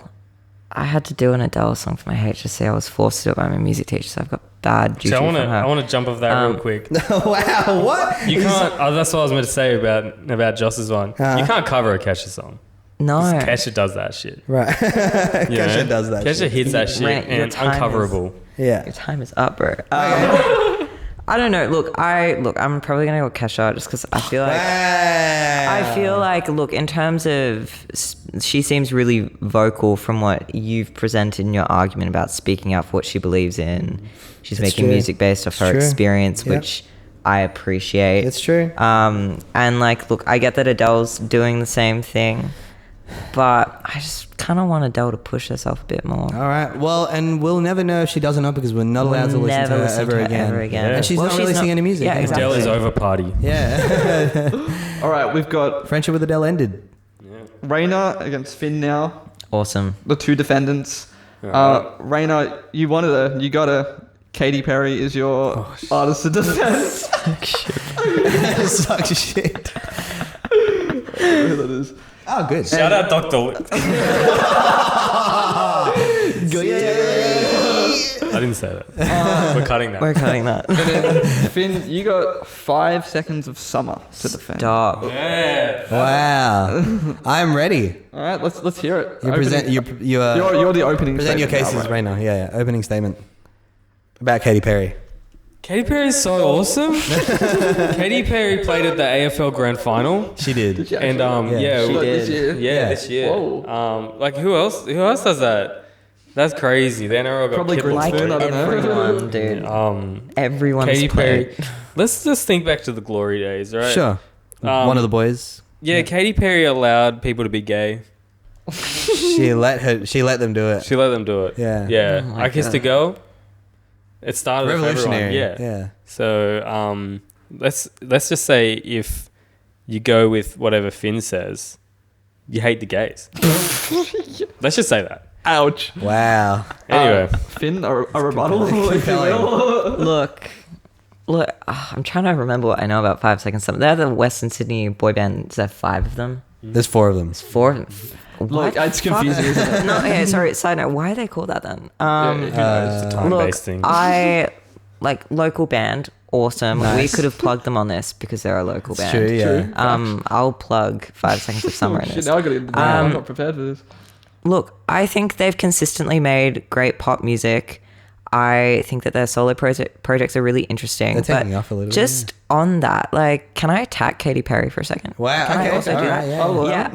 I had to do an Adele song for my HSC. I was forced to do it by my music teacher, so I've got bad juju So from her. I want to jump off that real quick. Wow, what? You can't. That's what I was meant to say about Joss's one. Uh-huh. You can't cover a Kesha song. No. Kesha does that shit. Right. You know? Kesha does that. Kesha shit. hits that shit Right, your and time uncoverable. Yeah. Your time is up, bro. I don't know. Look, I'm probably gonna go with Kesha just because I feel like I feel like, look, in terms of she seems really vocal from what you've presented in your argument about speaking up for what she believes in. She's It's making true. music based off It's her true. experience, Yep. which I appreciate. It's true. And like, look, I get that Adele's doing the same thing, but I just kind of want Adele to push herself a bit more. All right. Well, and we'll never know if she does or not because we're not allowed to listen to Never her listen to ever her again. ever again. Yeah. And she's Well, not she's releasing not- any music. yeah, anymore. exactly. Adele is over party. Yeah. All right, we've got Friendship with Adele ended. Raina against Finn now. Awesome. The two defendants. Raina, you got a. Katy Perry is your artist to defend. Sucks shit. Who that is. Oh, good. Shout out Dr. I didn't say that. We're cutting that. We're cutting that. Finn, you got 5 seconds of summer to defend. Stop. Yeah. Wow. I'm ready. All right, let's hear it. You present. You're the opening. present your statement cases now, right now. Yeah. Opening statement about Katy Perry. Katy Perry is so awesome. Katy Perry played at the AFL Grand Final. She did. Did you And actually? yeah, She we- did. This year? yeah, this year. Whoa. Like who else does that? That's crazy. The NRL got Probably kibbled Like Spoon, I don't know. everyone, dude. for it. Everyone's Katy Perry. played. Let's just think back to the glory days, right? Sure. one of the boys. Yeah, Katy Perry allowed people to be gay. She let them do it. She let them do it. Yeah. Yeah. Oh my I Kissed a God. Girl. It started with everyone. Revolutionary. Yeah. Yeah. So let's just say if you go with whatever Finn says, you hate the gays. Let's just say that. Ouch. Wow. Anyway, Finn, a rebuttal, if you will. Look, I'm trying to remember what I know about 5 Seconds. They're the Western Sydney boy band. Is there 5 of them? There's 4 of them. 4 of them. Look, it's confusing, isn't it? No, okay, sorry. Side note, why are they called that then? Who knows? it's a time-based thing. I like local band. Awesome. Nice. We could have plugged them on this because they're a local It's band. true, yeah. I'll plug 5 Seconds of Summer in Shit, this. now I got to I'm not prepared for this. Look, I think they've consistently made great pop music. I think that their solo projects are really interesting. They're taking but off a little bit, just on that, like, can I attack Katy Perry for a second? Wow, Can I okay, also do alright, that? yeah. Oh, well. Yeah.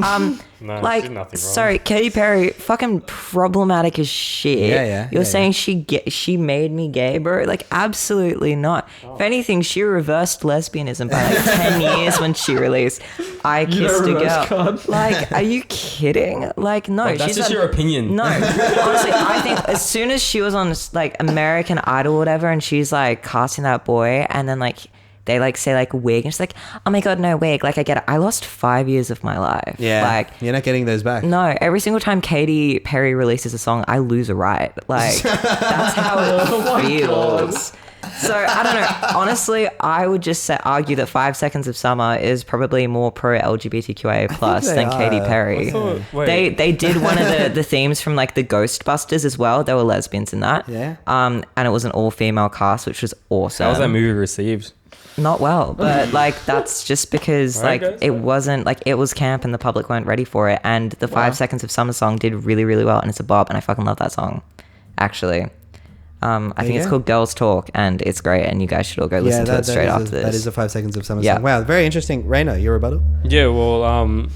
No, she Like, did nothing wrong. sorry, Katy Perry, fucking problematic as shit. Yeah. You're saying she made me gay, bro? Like, absolutely not. If anything, she reversed lesbianism by like 10 years when she released I Kissed a reverse Girl. card. Like, are you kidding? Like, no. Well, that's she's just your opinion. No, honestly, I think as soon as she was on like American Idol or whatever, and she's like casting that boy, and then like they like say like wig, and she's like, oh my god, no wig. Like I get it. I lost 5 years of my life. Yeah. Like You're not getting those back. no, every single time Katy Perry releases a song, I lose a right. Like that's how it feels. So I don't know. Honestly, I would just argue that 5 Seconds of Summer is probably more pro LGBTQIA plus they than Katy are. Perry. Wait. They did one of the themes from like the Ghostbusters as well. There were lesbians in that. Yeah. And it was an all female cast, which was awesome. How was that movie received? Not well, but like that's just because Right, like guys? it wasn't like it was camp and the public weren't ready for it. And the 5 Seconds of Summer song did really, really well, and it's a bop, and I fucking love that song. Actually, I think you it's go. called Girls Talk, and it's great, and you guys should all go listen to it straight after this. That is a 5 Seconds of Summer Yeah. song. Wow, very interesting. Raina, your rebuttal? Yeah, well, aren't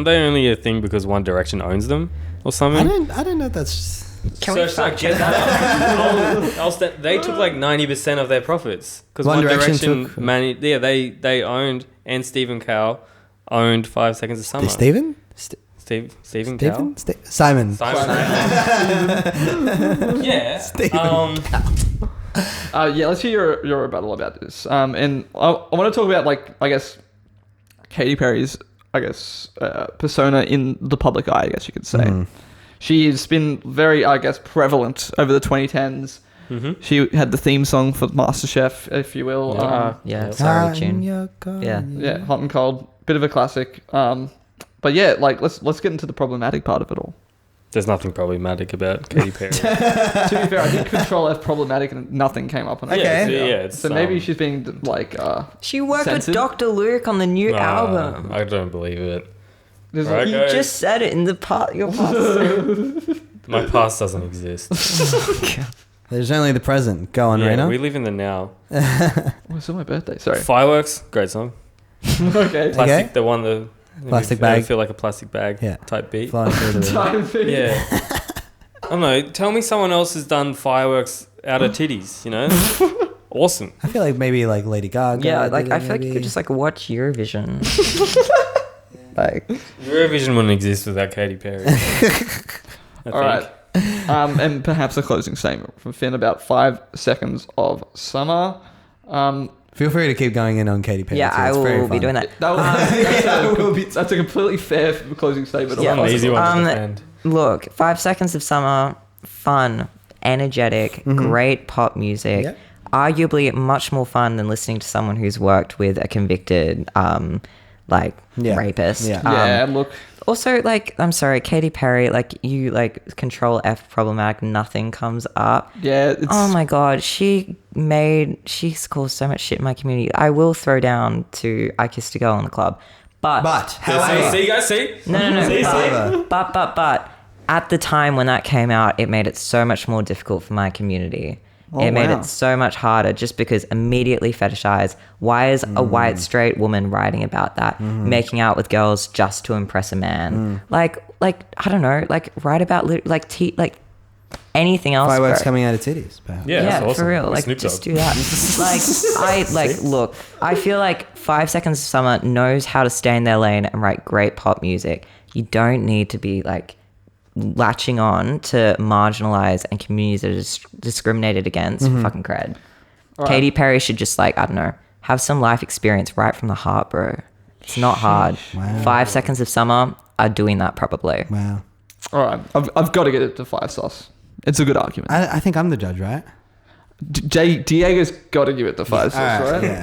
they only a thing because One Direction owns them or something? I don't know if that's... Can we fact check that? They took like 90% of their profits because One One Direction Direction, took- they owned, and Stephen Cowell owned 5 Seconds of Summer. Steven? Stephen Cowell? Simon. Yeah. Stephen Yeah, let's hear your rebuttal about this. And I want to talk about, like, I guess, Katy Perry's, I guess, persona in the public eye, I guess you could say. She's been very, I guess, prevalent over the 2010s. Mm-hmm. She had the theme song for MasterChef, if you will. Yeah, sorry, tune. Yeah. Yeah, Hot and Cold, bit of a classic. But yeah, like let's get into the problematic part of it all. There's nothing problematic about Katy Perry. To be fair, I think Control F problematic and nothing came up on it. Okay. It's, So maybe she's being like She worked censored? with Dr. Luke on the new album. I don't believe it. there's Right. like, You guys. just said it in the part. Your past. My past doesn't exist. There's only the present. Go on, Yeah, Raina. we live in the now. oh, it's on my birthday. Sorry. Fireworks, great song. Okay. Plastic, Okay. the one that Plastic made me bag. feel like a plastic bag Yeah. type beat. Flying through the room. Yeah. I don't know. Tell me someone else has done fireworks out of titties, you know? Awesome. I feel like maybe like Lady Gaga. Yeah, like did I it feel like you maybe. could just like watch Eurovision. Like Eurovision wouldn't exist without Katy Perry. All right. And perhaps a closing statement from Finn about 5 Seconds of Summer. Feel free to keep going in on Katy Perry. yeah, too. I It's very will be fun. doing that. That's a completely fair closing statement. Yeah, An easy one to Um, defend. Look, 5 Seconds of Summer, fun, energetic, great pop music. Yep. Arguably much more fun than listening to someone who's worked with a convicted rapist. Yeah. Yeah, look. Also, like, I'm sorry, Katy Perry, like, you, like, Control F problematic, nothing comes up. Yeah, it's Oh my god, she's caused so much shit in my community. I will throw down to I Kissed a Girl in the Club. But however, See, guys, see? no. But at the time when that came out, it made it so much more difficult for my community. It made wow. it so much harder just because immediately fetishized. Why is a white straight woman writing about that? Making out with girls just to impress a man? Like I don't know. Like write about anything else. Fireworks bro. coming out of titties. Perhaps. Yeah, that's awesome. for real. Or Like, Snoop just Dogg. do that. I feel like 5 Seconds of Summer knows how to stay in their lane and write great pop music. You don't need to be like latching on to marginalized and communities that are discriminated against for fucking cred. Katy Perry should just like, I don't know, have some life experience right from the heart, bro. It's not hard. Wow. 5 Seconds of Summer are doing that probably. Wow. All right, I've got to get it to 5 stars. It's a good argument. I think I'm the judge, right? Diego's got to give it the 5 stars, right? Yeah.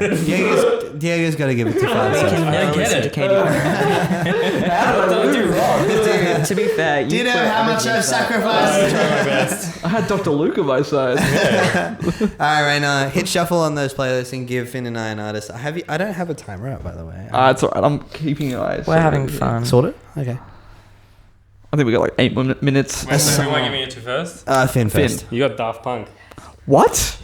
Diego's got to give it to 5 We stars. can never get listen it. to Katy Perry. What did I do wrong? Dude, to be fair, Do you know how much I've sacrificed? Try my best. I had Dr. Luke on my side. All right, Raina, hit shuffle on those playlists and give Finn and I an artist. I don't have a timer out, by the way. It's all right. I'm keeping an eye. we're having fun. Sorted? Okay. I think we got like 8 minutes. Wait, so who am I giving it to first? Finn first. You got Daft Punk. What?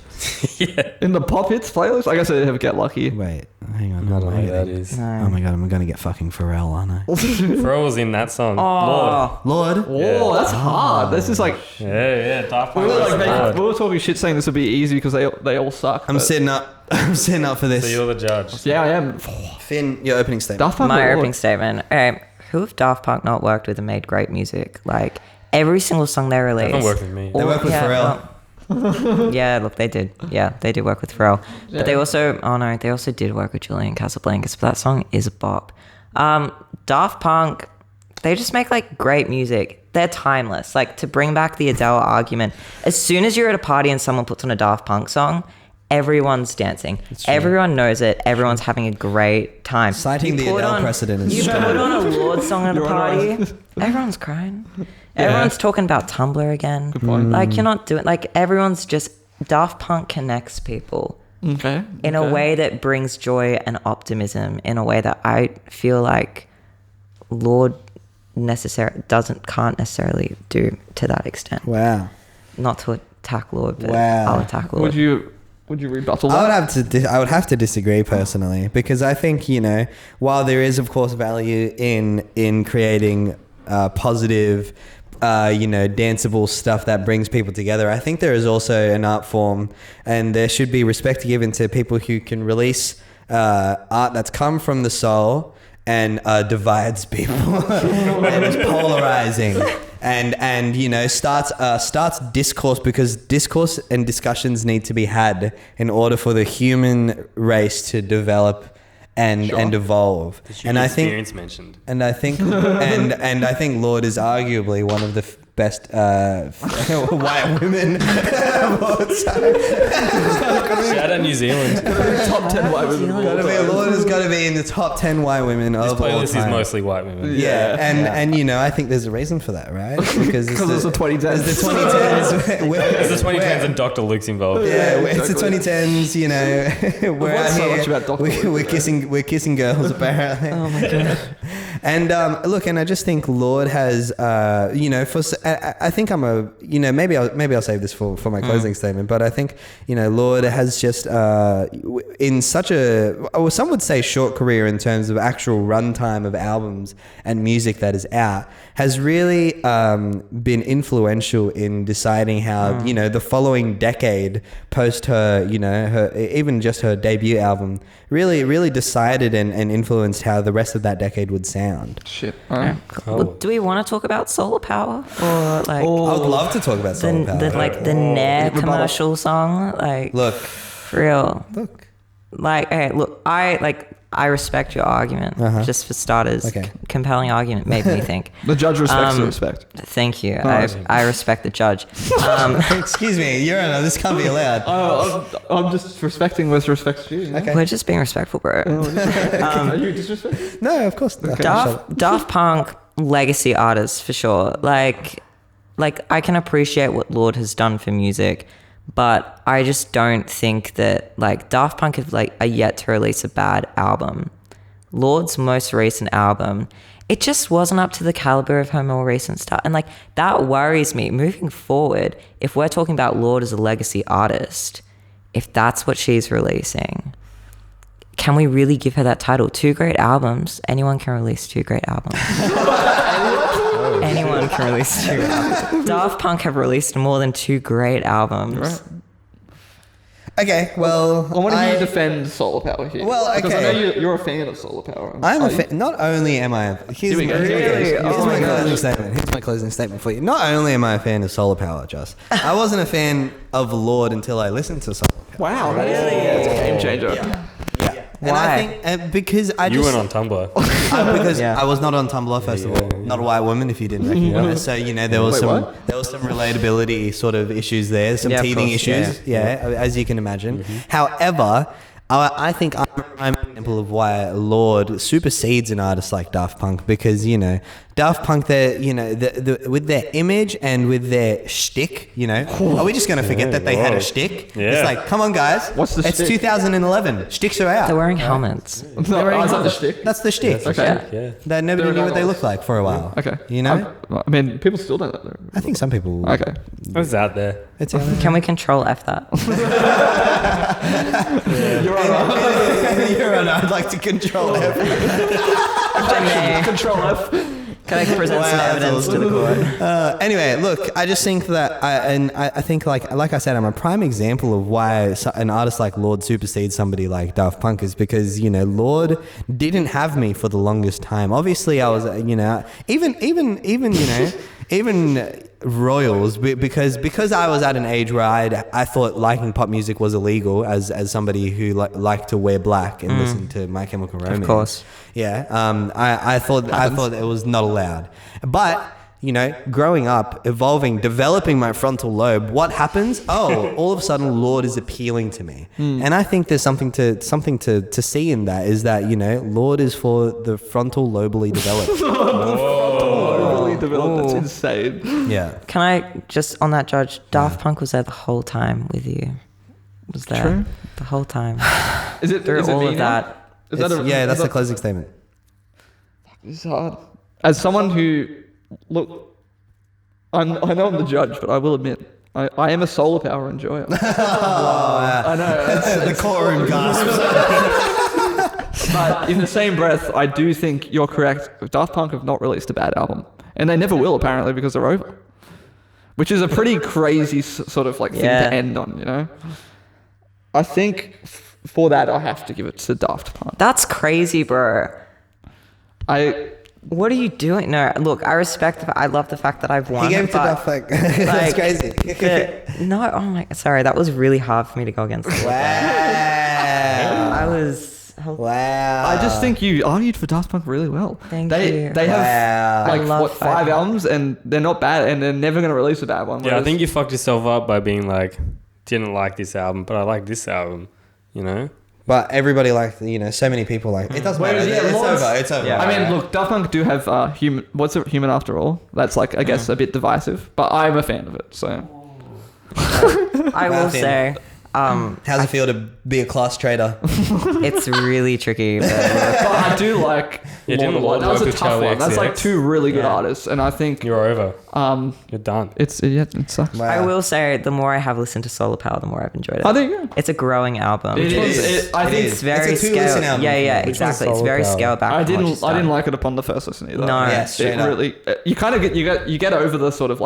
Yeah. In the pop hits playlist? I guess I didn't have Get Lucky. Wait, hang on. I don't know Wait. who that is. Oh my god, I'm gonna get fucking Pharrell, aren't I? Pharrell was in that song. Lord. Lord. Oh, that's hard. This is like Yeah, Daft we Punk. were, was like Lord. we were talking shit saying this would be easy because they all suck. I'm but- sitting up. I'm sitting up for this. So you're the judge. Yeah, I am. Finn, your opening statement. Daft Punk My or opening what? statement. All right, who have Daft Punk not worked with and made great music? Like every single song they released. Don't work with me. They work with Pharrell. Yeah, look, they did. Yeah, they did work with Pharrell. Yeah. But they also, they also did work with Julian Casablancas. But that song is a bop. Daft Punk, they just make like great music. They're timeless. Like to bring back the Adele argument, as soon as you're at a party and someone puts on a Daft Punk song, everyone's dancing. Everyone knows it. Everyone's having a great time. Citing You the put Adele on- precedent is You strong. put on a Lord song at a You're on party, everyone's crying. Everyone's talking about Tumblr again. Like you're not doing like everyone's just Daft Punk connects people Okay. in a way that brings joy and optimism in a way that I feel like Lord can't necessarily do to that extent. Wow. Not to attack Lord, but Wow. I'll attack Lord. Would you rebuttal I would that? have to disagree personally because I think while there is of course value in creating positive danceable stuff that brings people together, I think there is also an art form and there should be respect given to people who can release art that's come from the soul and divides people and is polarizing and starts discourse because discourse and discussions need to be had in order for the human race to develop and evolve. And I think experience mentioned. and I think and I think Lord is arguably one of the best white women of all time. Shout out New Zealand. Top 10 white women. Lord has got to be in the top 10 white women This of all playlist is time. mostly white women. Yeah, and I think there's a reason for that, right? Because Because it's the 2010s. It's the 2010s. It's the 2010s and Dr. Luke's involved. Yeah, it's the Exactly. 2010s. We're learned out so here. much about Dr. Luke. We're kissing girls apparently. Oh my god. And look, and I just think Lord has, I think I'm a, maybe I'll save this for my closing statement. But I think Lord has just in such some would say short career in terms of actual runtime of albums and music that is out, has really been influential in deciding how the following decade post her even just her debut album really decided and influenced how the rest of that decade would sound. Shit. Well, do we want to talk about solar power or like I would love to talk about solar power. the Nair commercial song? Like Look, for real. Like, okay, look, I respect your argument. Just for starters, Okay. compelling argument made me think. The judge respects the respect. Thank you. Nice. I respect the judge. excuse me, Your Honor, this can't be allowed. I'm just respecting with respect to you. Okay. We're just being respectful, bro. Are you disrespectful? No, of course not. Daft Punk legacy artists for sure. Like I can appreciate what Lord has done for music, but I just don't think that like Daft Punk are yet to release a bad album. Lord's most recent album, it just wasn't up to the caliber of her more recent stuff, and like that worries me moving forward. If we're talking about Lord as a legacy artist, if that's what she's releasing, can we really give her that title? 2 great albums. Anyone can release 2 great albums. anyone can release 2 albums. Daft Punk have released more than 2 great albums. Right. Okay, well, I want to hear you defend solar power here. Well, Because I know okay. you're a fan of solar power. I'm Are a you? fan. Not only am I. Here's we go. here's Really? my Oh my closing gosh. statement. Here's my closing statement for you. Not only am I a fan of solar power, Joss. I wasn't a fan of Lord until I listened to solar power. Wow, that is it's a game changer. And Why? I think because I You just went on Tumblr. because Yeah. I was not on Tumblr first of all, not a white woman if you didn't recognize. So there was Wait, some relatability sort of issues there, some Yeah, of teething course, issues, as you can imagine. However, I think I'm a prime example of why Lord supersedes an artist like Daft Punk because Daft Punk, with their image and with their shtick, are we just going to forget that they had a shtick? Yeah. It's like, come on, guys, What's the it's shtick? 2011, shticks are out. They're wearing helmets. No, is that the shtick? That's the shtick. Okay. Yeah. That nobody They're knew what they not- looked like for a while. Okay. I mean, people still don't know. I think some people. Okay. It was out there. It's out there. Can we control F that? You're on. You're on. I'd like to control everything. Control F. Can I present some Wow, that's evidence to the court? Anyway, look, I just think that, I think like I said, I'm a prime example of why an artist like Lord supersedes somebody like Daft Punk is because Lord didn't have me for the longest time. Obviously, I was even Royals because I was at an age where I thought liking pop music was illegal as somebody who liked to wear black and listen to My Chemical Romance. Of course. Yeah. I thought it was not allowed. But growing up, evolving, developing my frontal lobe, what happens? Oh, all of a sudden, Lord is appealing to me, and I think there's something to see in that. Is that Lord is for the frontal lobely developed. Overly developed. That's insane. Yeah. Can I just on that, Judge? Daft Punk was there the whole time with you. Was there True. the whole time Is it through is it all me of now? that? Is that That's is the closing statement. It's hard. As someone who, look, I know I'm the judge, but I will admit, I am a solar power enjoyer. I know. The courtroom gasps. But in the same breath, I do think you're correct. Daft Punk have not released a bad album. And they never will, apparently, because they're over. Which is a pretty crazy sort of thing Yeah. to end on, I think for that, I have to give it to Daft Punk. That's crazy, bro. What are you doing? No, look, I respect. I love the fact that I've won. He gave it to but, Daft Punk. That's crazy. No, oh my, sorry, that was really hard for me to go against. Wow. I was. Wow. I just think you argued for Daft Punk really well. Thank they you. They have Wow. I love 5 albums, and they're not bad, and they're never going to release a bad one. Yeah, I whereas- think you fucked yourself up by being like, didn't like this album, but I like this album. But everybody so many people it doesn't matter. Whereas, yeah, It's Lord's- over. It's over. Yeah. I mean, look, Daft Punk do have human. What's it? Human After All. That's I guess a bit divisive, but I'm a fan of it. So I will Nothing. say, How's it feel to be a class trader? it's really tricky. But but I do like. Yeah, didn't Lord of Lord Light. That was work a with tough Charlie one. That's like XCX? 2 really good Yeah. artists, and I think You're over. You're done. it sucks. I will say, the more I have listened to Solar Power, the more I've enjoyed it. I think yeah. It's a growing album. It is. I think It's very It's a 2-listen scaled. album. Yeah, Which one's exactly. It's very Solar Power? scaled back. I from what didn't she's I didn't done. like it upon the first listen either. No. Yeah, It straight up. really you kind of get over the sort of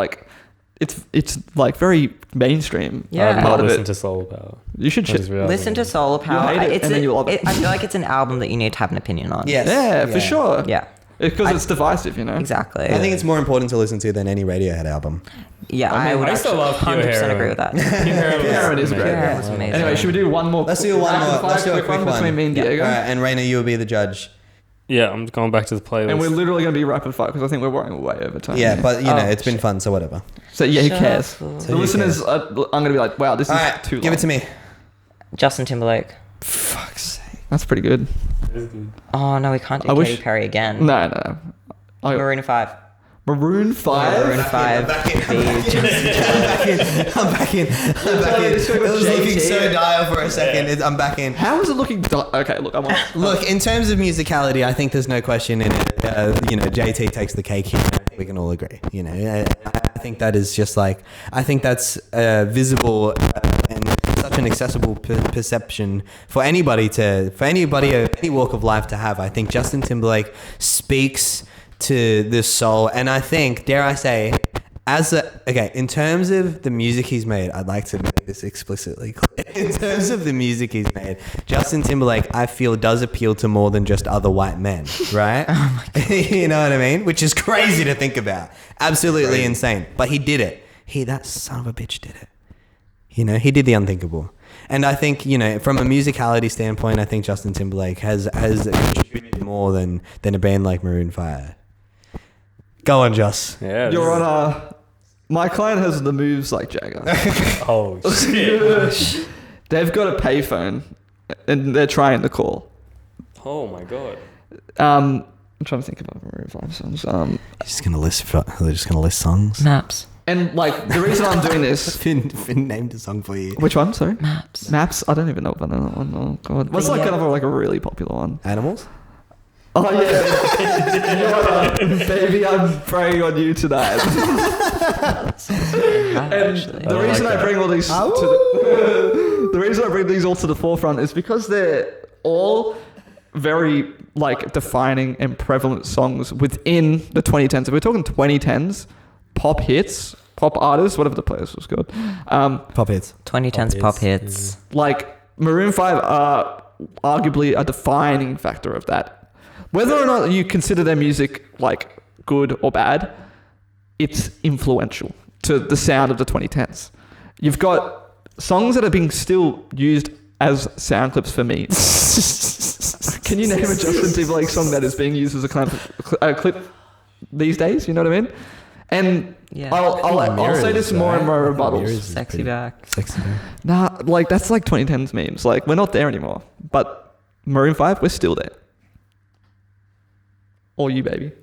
it's very mainstream. Yeah. I've part not of listened it. to Solar Power. You should I just shit. realized Listen to that. Solar Power. hate it, and then you'll love it. I feel like it's an album that you need to have an opinion on. Yes. Yeah, for sure. Yeah. Because it's divisive, Exactly. I think it's more important to listen to than any Radiohead album. Yeah, I I mean, would I still actually love Pure 100% Heroin. agree with that. Pure Heroin Heroin is amazing. great. Heroin was amazing. Anyway, should we do one more? Let's do one rapid more. fire Let's do a quick one. between me and Diego. All right, and Raina, you will be the judge. Yeah, I'm going back to the playlist. And we're literally going to be rapid fire because I think we're running way over time. Yeah, but Oh, it's been fun, so whatever. So yeah, who Shut cares? up. The who listeners, I'm going to be like, wow, this All is right, too long. give it to me. Justin Timberlake. Fuck's sake. That's pretty good. Oh no, we can't do I wish- Katy Perry again. No. Maroon 5. Maroon 5? Maroon 5. back in. the Justin I'm back in. It was looking so dire for a second. I'm back in. How is it looking? Okay, look, I'm on. Look, in terms of musicality, I think there's no question in it. JT takes the cake here. I think we can all agree. I think that is just I think that's visible and such an accessible perception for anybody of any walk of life to have. I think Justin Timberlake speaks to the soul. And I think, dare I say, in terms of the music he's made, I'd like to make this explicitly clear. In terms of the music he's made, Justin Timberlake, I feel, does appeal to more than just other white men, right? Oh my God. You know what I mean? Which is crazy to think about. Absolutely insane. But he did it. That son of a bitch did it. You know, he did the unthinkable. And I think, you know, from a musicality standpoint, I think Justin Timberlake has contributed more than a band like Maroon 5. Go on, Joss. Yeah. Your Honor, my client has the moves like Jagger. Oh, shit. They've got a payphone and they're trying to call. Oh, my God. I'm trying to think about Maroon 5 songs. They're just going to list songs. Maps. And like the reason I'm doing this, Finn named a song for you. which one? Sorry, Maps. Maps. I don't even know about that one. Oh God, what's like another like a really popular one? Animals? Oh yeah, baby, I'm praying on you tonight. And the reason I bring all these the reason I bring these all to the forefront is because they're all very like defining and prevalent songs within the 2010s. If we're talking 2010s, pop hits, pop artists, whatever the place was called. Pop hits. 2010s pop hits. Like Maroon 5 are arguably a defining factor of that. Whether or not you consider their music like good or bad, it's influential to the sound of the 2010s. You've got songs that are being still used as sound clips for memes. Can you name a Justin Timberlake song that is being used as a clip these days? You know what I mean? And Yeah. I'll say this more and more rebuttals. Sexy back. Sexy back. Nah, like that's like 2010s memes. Like we're not there anymore. But Maroon 5, we're still there. Or you, baby.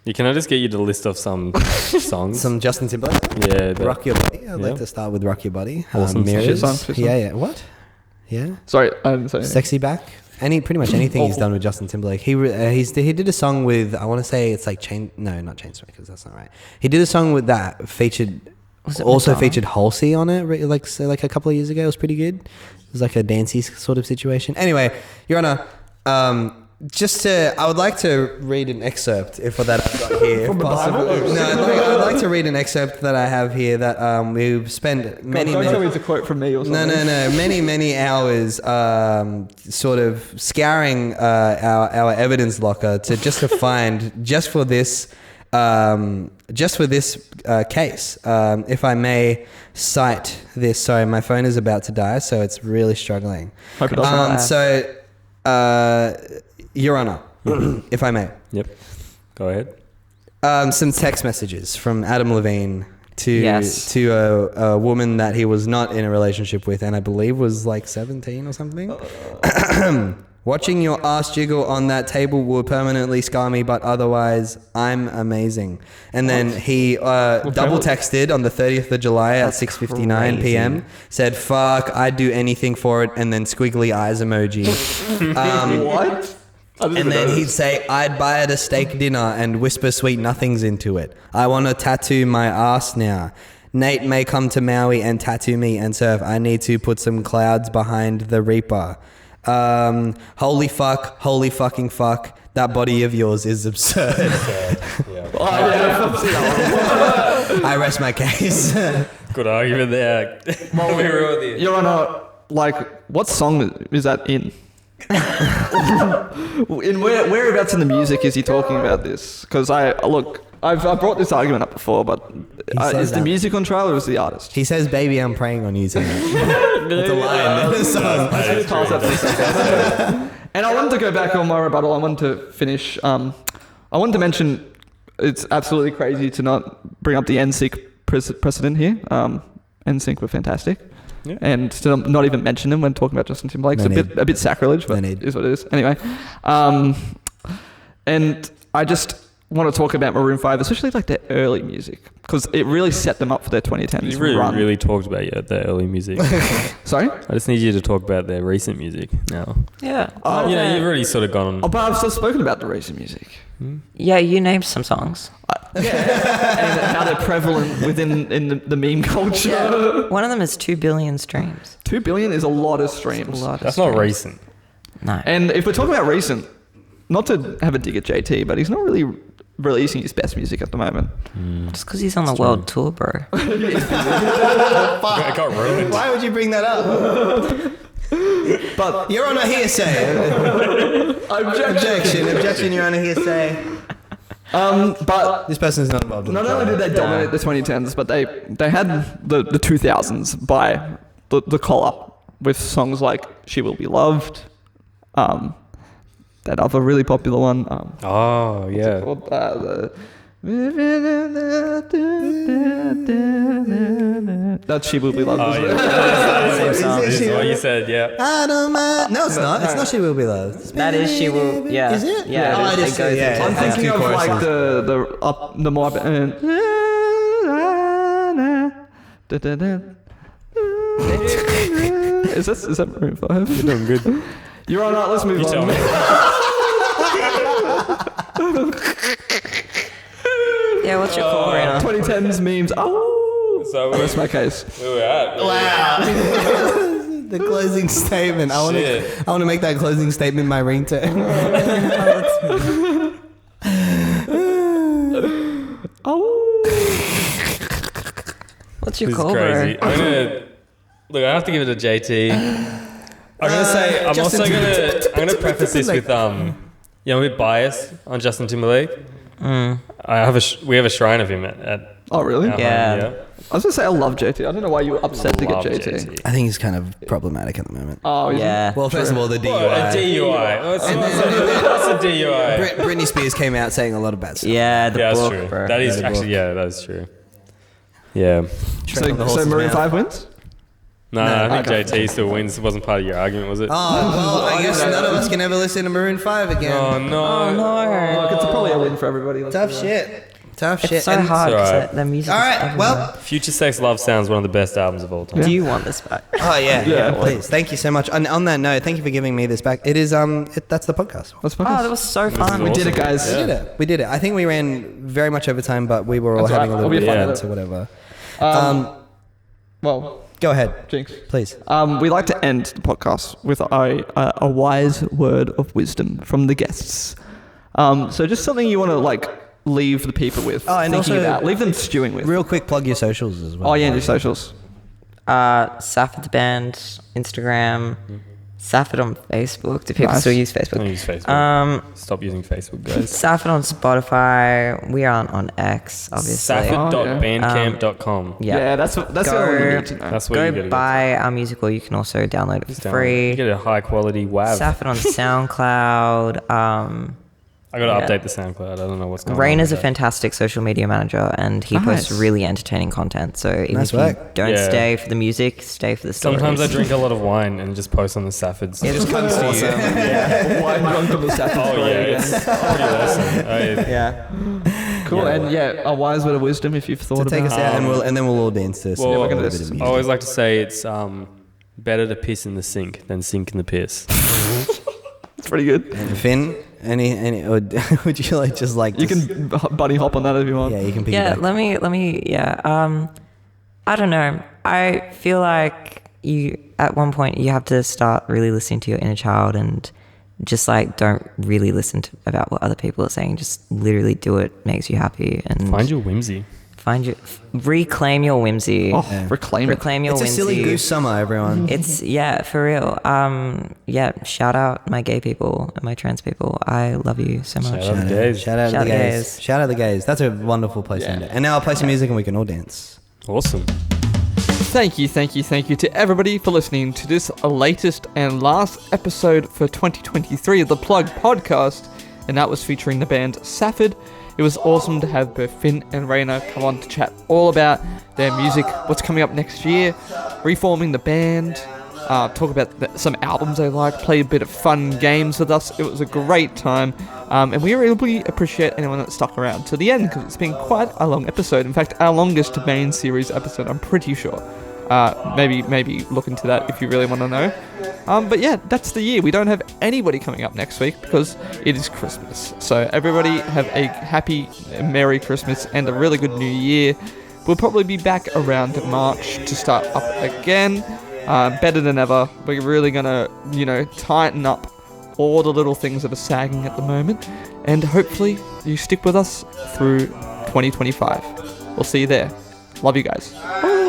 Yeah, can I just get you to list off some songs? Some Justin Timberlake? Yeah. Rock Your Body. I'd like to start with Rock Your Body. Awesome. Mirrors. Shit song, shit song. Yeah. What? Yeah. Sorry, I didn't say anything. Sexy Back. Pretty much anything he's done with Justin Timberlake. He did a song with, I want to say it's like not Chainsmokers, that's not right. He did a song with that featured Halsey on it, like a couple of years ago. It was pretty good. It was like a dancey sort of situation. Anyway, Your Honor, I would like to read an excerpt that I've got here. From the Bible? I'd like to read an excerpt that I have here that we've spent many. Don't tell me it's a quote from me or something. No. Many hours sort of scouring our evidence locker to find just for this case. If I may cite this. Sorry, my phone is about to die, so it's really struggling. Hope it doesn't. Your Honor, if I may. Yep. Go ahead. Some text messages from Adam Levine to a woman that he was not in a relationship with, and I believe was like 17 or something. Watching your ass jiggle on that table will permanently scar me, but otherwise, I'm amazing. And then he double texted on the 30th of July at 6:59 p.m. Said, "Fuck, I'd do anything for it," and then squiggly eyes emoji. What? And then he'd say, "I'd buy it a steak dinner and whisper sweet nothings into it. I want to tattoo my ass now. Nate may come to Maui and tattoo me and surf. I need to put some clouds behind the Reaper. Holy fuck, holy fucking fuck. That body of yours is absurd." I rest my case. Good argument there. Your Honor, like, what song is that in? In whereabouts in the music is he talking about this? Because I've brought this argument up before, but is the music on trial or is the artist? He says, "Baby, I'm praying on you tonight." That's a line. And I wanted to go back on my rebuttal. I wanted to finish. I wanted to mention it's absolutely crazy to not bring up the NSYNC precedent here. NSYNC were fantastic. Yeah. And to not even mention them when talking about Justin Timberlake is a bit sacrilege, but it is what it is. Anyway, and I just want to talk about Maroon 5, especially like their early music, because it really set them up for their 2010s You run. really talked about their early music. Sorry? I just need you to talk about their recent music now. Yeah. You've already sort of gone on. Oh, but I've still spoken about the recent music. Yeah, you named some songs. And how they're prevalent within the meme culture. One of them is 2 billion streams. 2 billion is a lot of streams. That's not recent. No. And if we're talking about recent, not to have a dig at JT, but he's not really releasing his best music at the moment. Just because he's on the world tour, bro. It got ruined. Why would you bring that up? But You're on a hearsay. Objection. You're on a hearsay. but This person's not involved in not the only did trial. they dominate the 2010s, but they had the 2000s by the collar with songs like "She Will Be Loved," that other really popular one. Oh, yeah. Called, That's "She Will Be Loved." Oh, isn't it? yeah. Is it This She is what Will- you said, yeah. I don't mind. No, it's not. It's not She Will Be Loved. That is She Will. Yeah. Is it? Yeah. Oh, it it is. is. It goes Yeah, into I'm it has thinking two of like choruses. the more. Is that Maroon 5? You're doing good. You're on. Right, let's move You on. tell me. Yeah. What's your call, Raina? 2010s memes. Oh, So that's my case. where we're at. The closing statement. I Shit. want to make that closing statement my ringtone. What's your This is call, crazy. bro? I'm gonna look. I have to give it to JT. I'm gonna say. I'm Justin also gonna preface this with I'm a bit biased on Justin Timberlake. I have we have a shrine of him at Oh, really? our home, Yeah. I was gonna say I love JT. I don't know why you were upset to get Love JT. I think he's kind of problematic at the moment. Oh, Yeah. Well, first of all, the DUI. A DUI. What's a DUI? Britney Spears came out saying a lot of bad stuff. Yeah. The Yeah, that's book, true. bro. That is the actually, book. yeah, that is true. Yeah. Straight from the So horse's Maroon mouth. 5 wins? No, I think okay. JT still wins. It wasn't part of your argument, was it? Oh, well, I guess none of us can ever listen to Maroon 5 again. Oh, no. Look, it's probably a win for everybody. Tough shit. Tough It's shit. so And- hard It's alright. because the music. All is right, everywhere. well, Future Sex Love Sounds one of the best albums of all time. Do you want this back? oh yeah, Yeah. please. Thank you so much. And on that note, thank you for giving me this back. It is that's the podcast. Let's Oh, that was so fun. is We did it, awesome. guys. We did it. We did it. I think we ran very much over time, but we were all That's having all a right. little bit We'll of be fun, fine. so whatever. Well, Go ahead, Jinx. please. We like to end the podcast with a wise word of wisdom from the guests. So just something you want to like leave the people with, Oh, and thinking also- about, leave them stewing with. Real quick, plug your socials as well. Oh yeah, and your socials. Safford the band, Instagram, Safford on Facebook. Do people Nice. still use Don't Facebook? use Facebook. Stop using Facebook, guys. Safford on Spotify. We aren't on X, obviously. Safford.bandcamp.com. Yeah. That's all we need to know. That's where you Go gotta buy our music, or you can also download it for You free. get a high quality WAV. Safford on SoundCloud. I gotta Yeah. update the SoundCloud. I don't know what's going on. Rain is with a that. fantastic social media manager, and he posts Nice. really entertaining content. So even Nice if you work. don't Yeah. stay for the music, stay for the stories. Sometimes I drink a lot of wine and just post on the Saffords. It just comes to you. Wine drunk on the Saturday. Oh yeah, it's pretty awesome. Yeah. Cool. Yeah. And yeah, a wise word of wisdom if you've So thought take about us out, and then we'll all dance to this. Well, a we're little gonna bit of just- I music. always like to say it's better to piss in the sink than sink in the piss. It's pretty good. And Finn, any, or would you like just like You can bunny hop on that if you want. yeah, you can Yeah, piggyback. let me yeah. I don't know. I feel like you at one point you have to start really listening to your inner child and just like don't really listen to about what other people are saying. Just literally do what makes you happy and Find your whimsy. reclaim your whimsy. Oh, reclaim it. Reclaim your It's a whimsy. silly goose summer, everyone. It's for real. Yeah, shout out my gay people and my trans people. I love you so much. Shout out the gays. Shout out Shout to the out gays. gays. Shout out the gays. That's a wonderful place to end it. And now I'll play some music and we can all dance. Awesome. Thank you to everybody for listening to this latest and last episode for 2023 of the Plug Podcast, and that was featuring the band Safford. It was awesome to have both Finn and Raina come on to chat all about their music, what's coming up next year, reforming the band, talk about some albums they like, play a bit of fun games with us. It was a great time, and we really appreciate anyone that stuck around to the end because it's been quite a long episode. In fact, our longest main series episode, I'm pretty sure. Maybe look into that if you really want to know. But yeah, that's the year. We don't have anybody coming up next week because it is Christmas. So everybody have a happy, Merry Christmas and a really good New Year. We'll probably be back around March to start up again. Better than ever. We're really going to, tighten up all the little things that are sagging at the moment, and hopefully you stick with us through 2025. We'll see you there. Love you guys. Bye.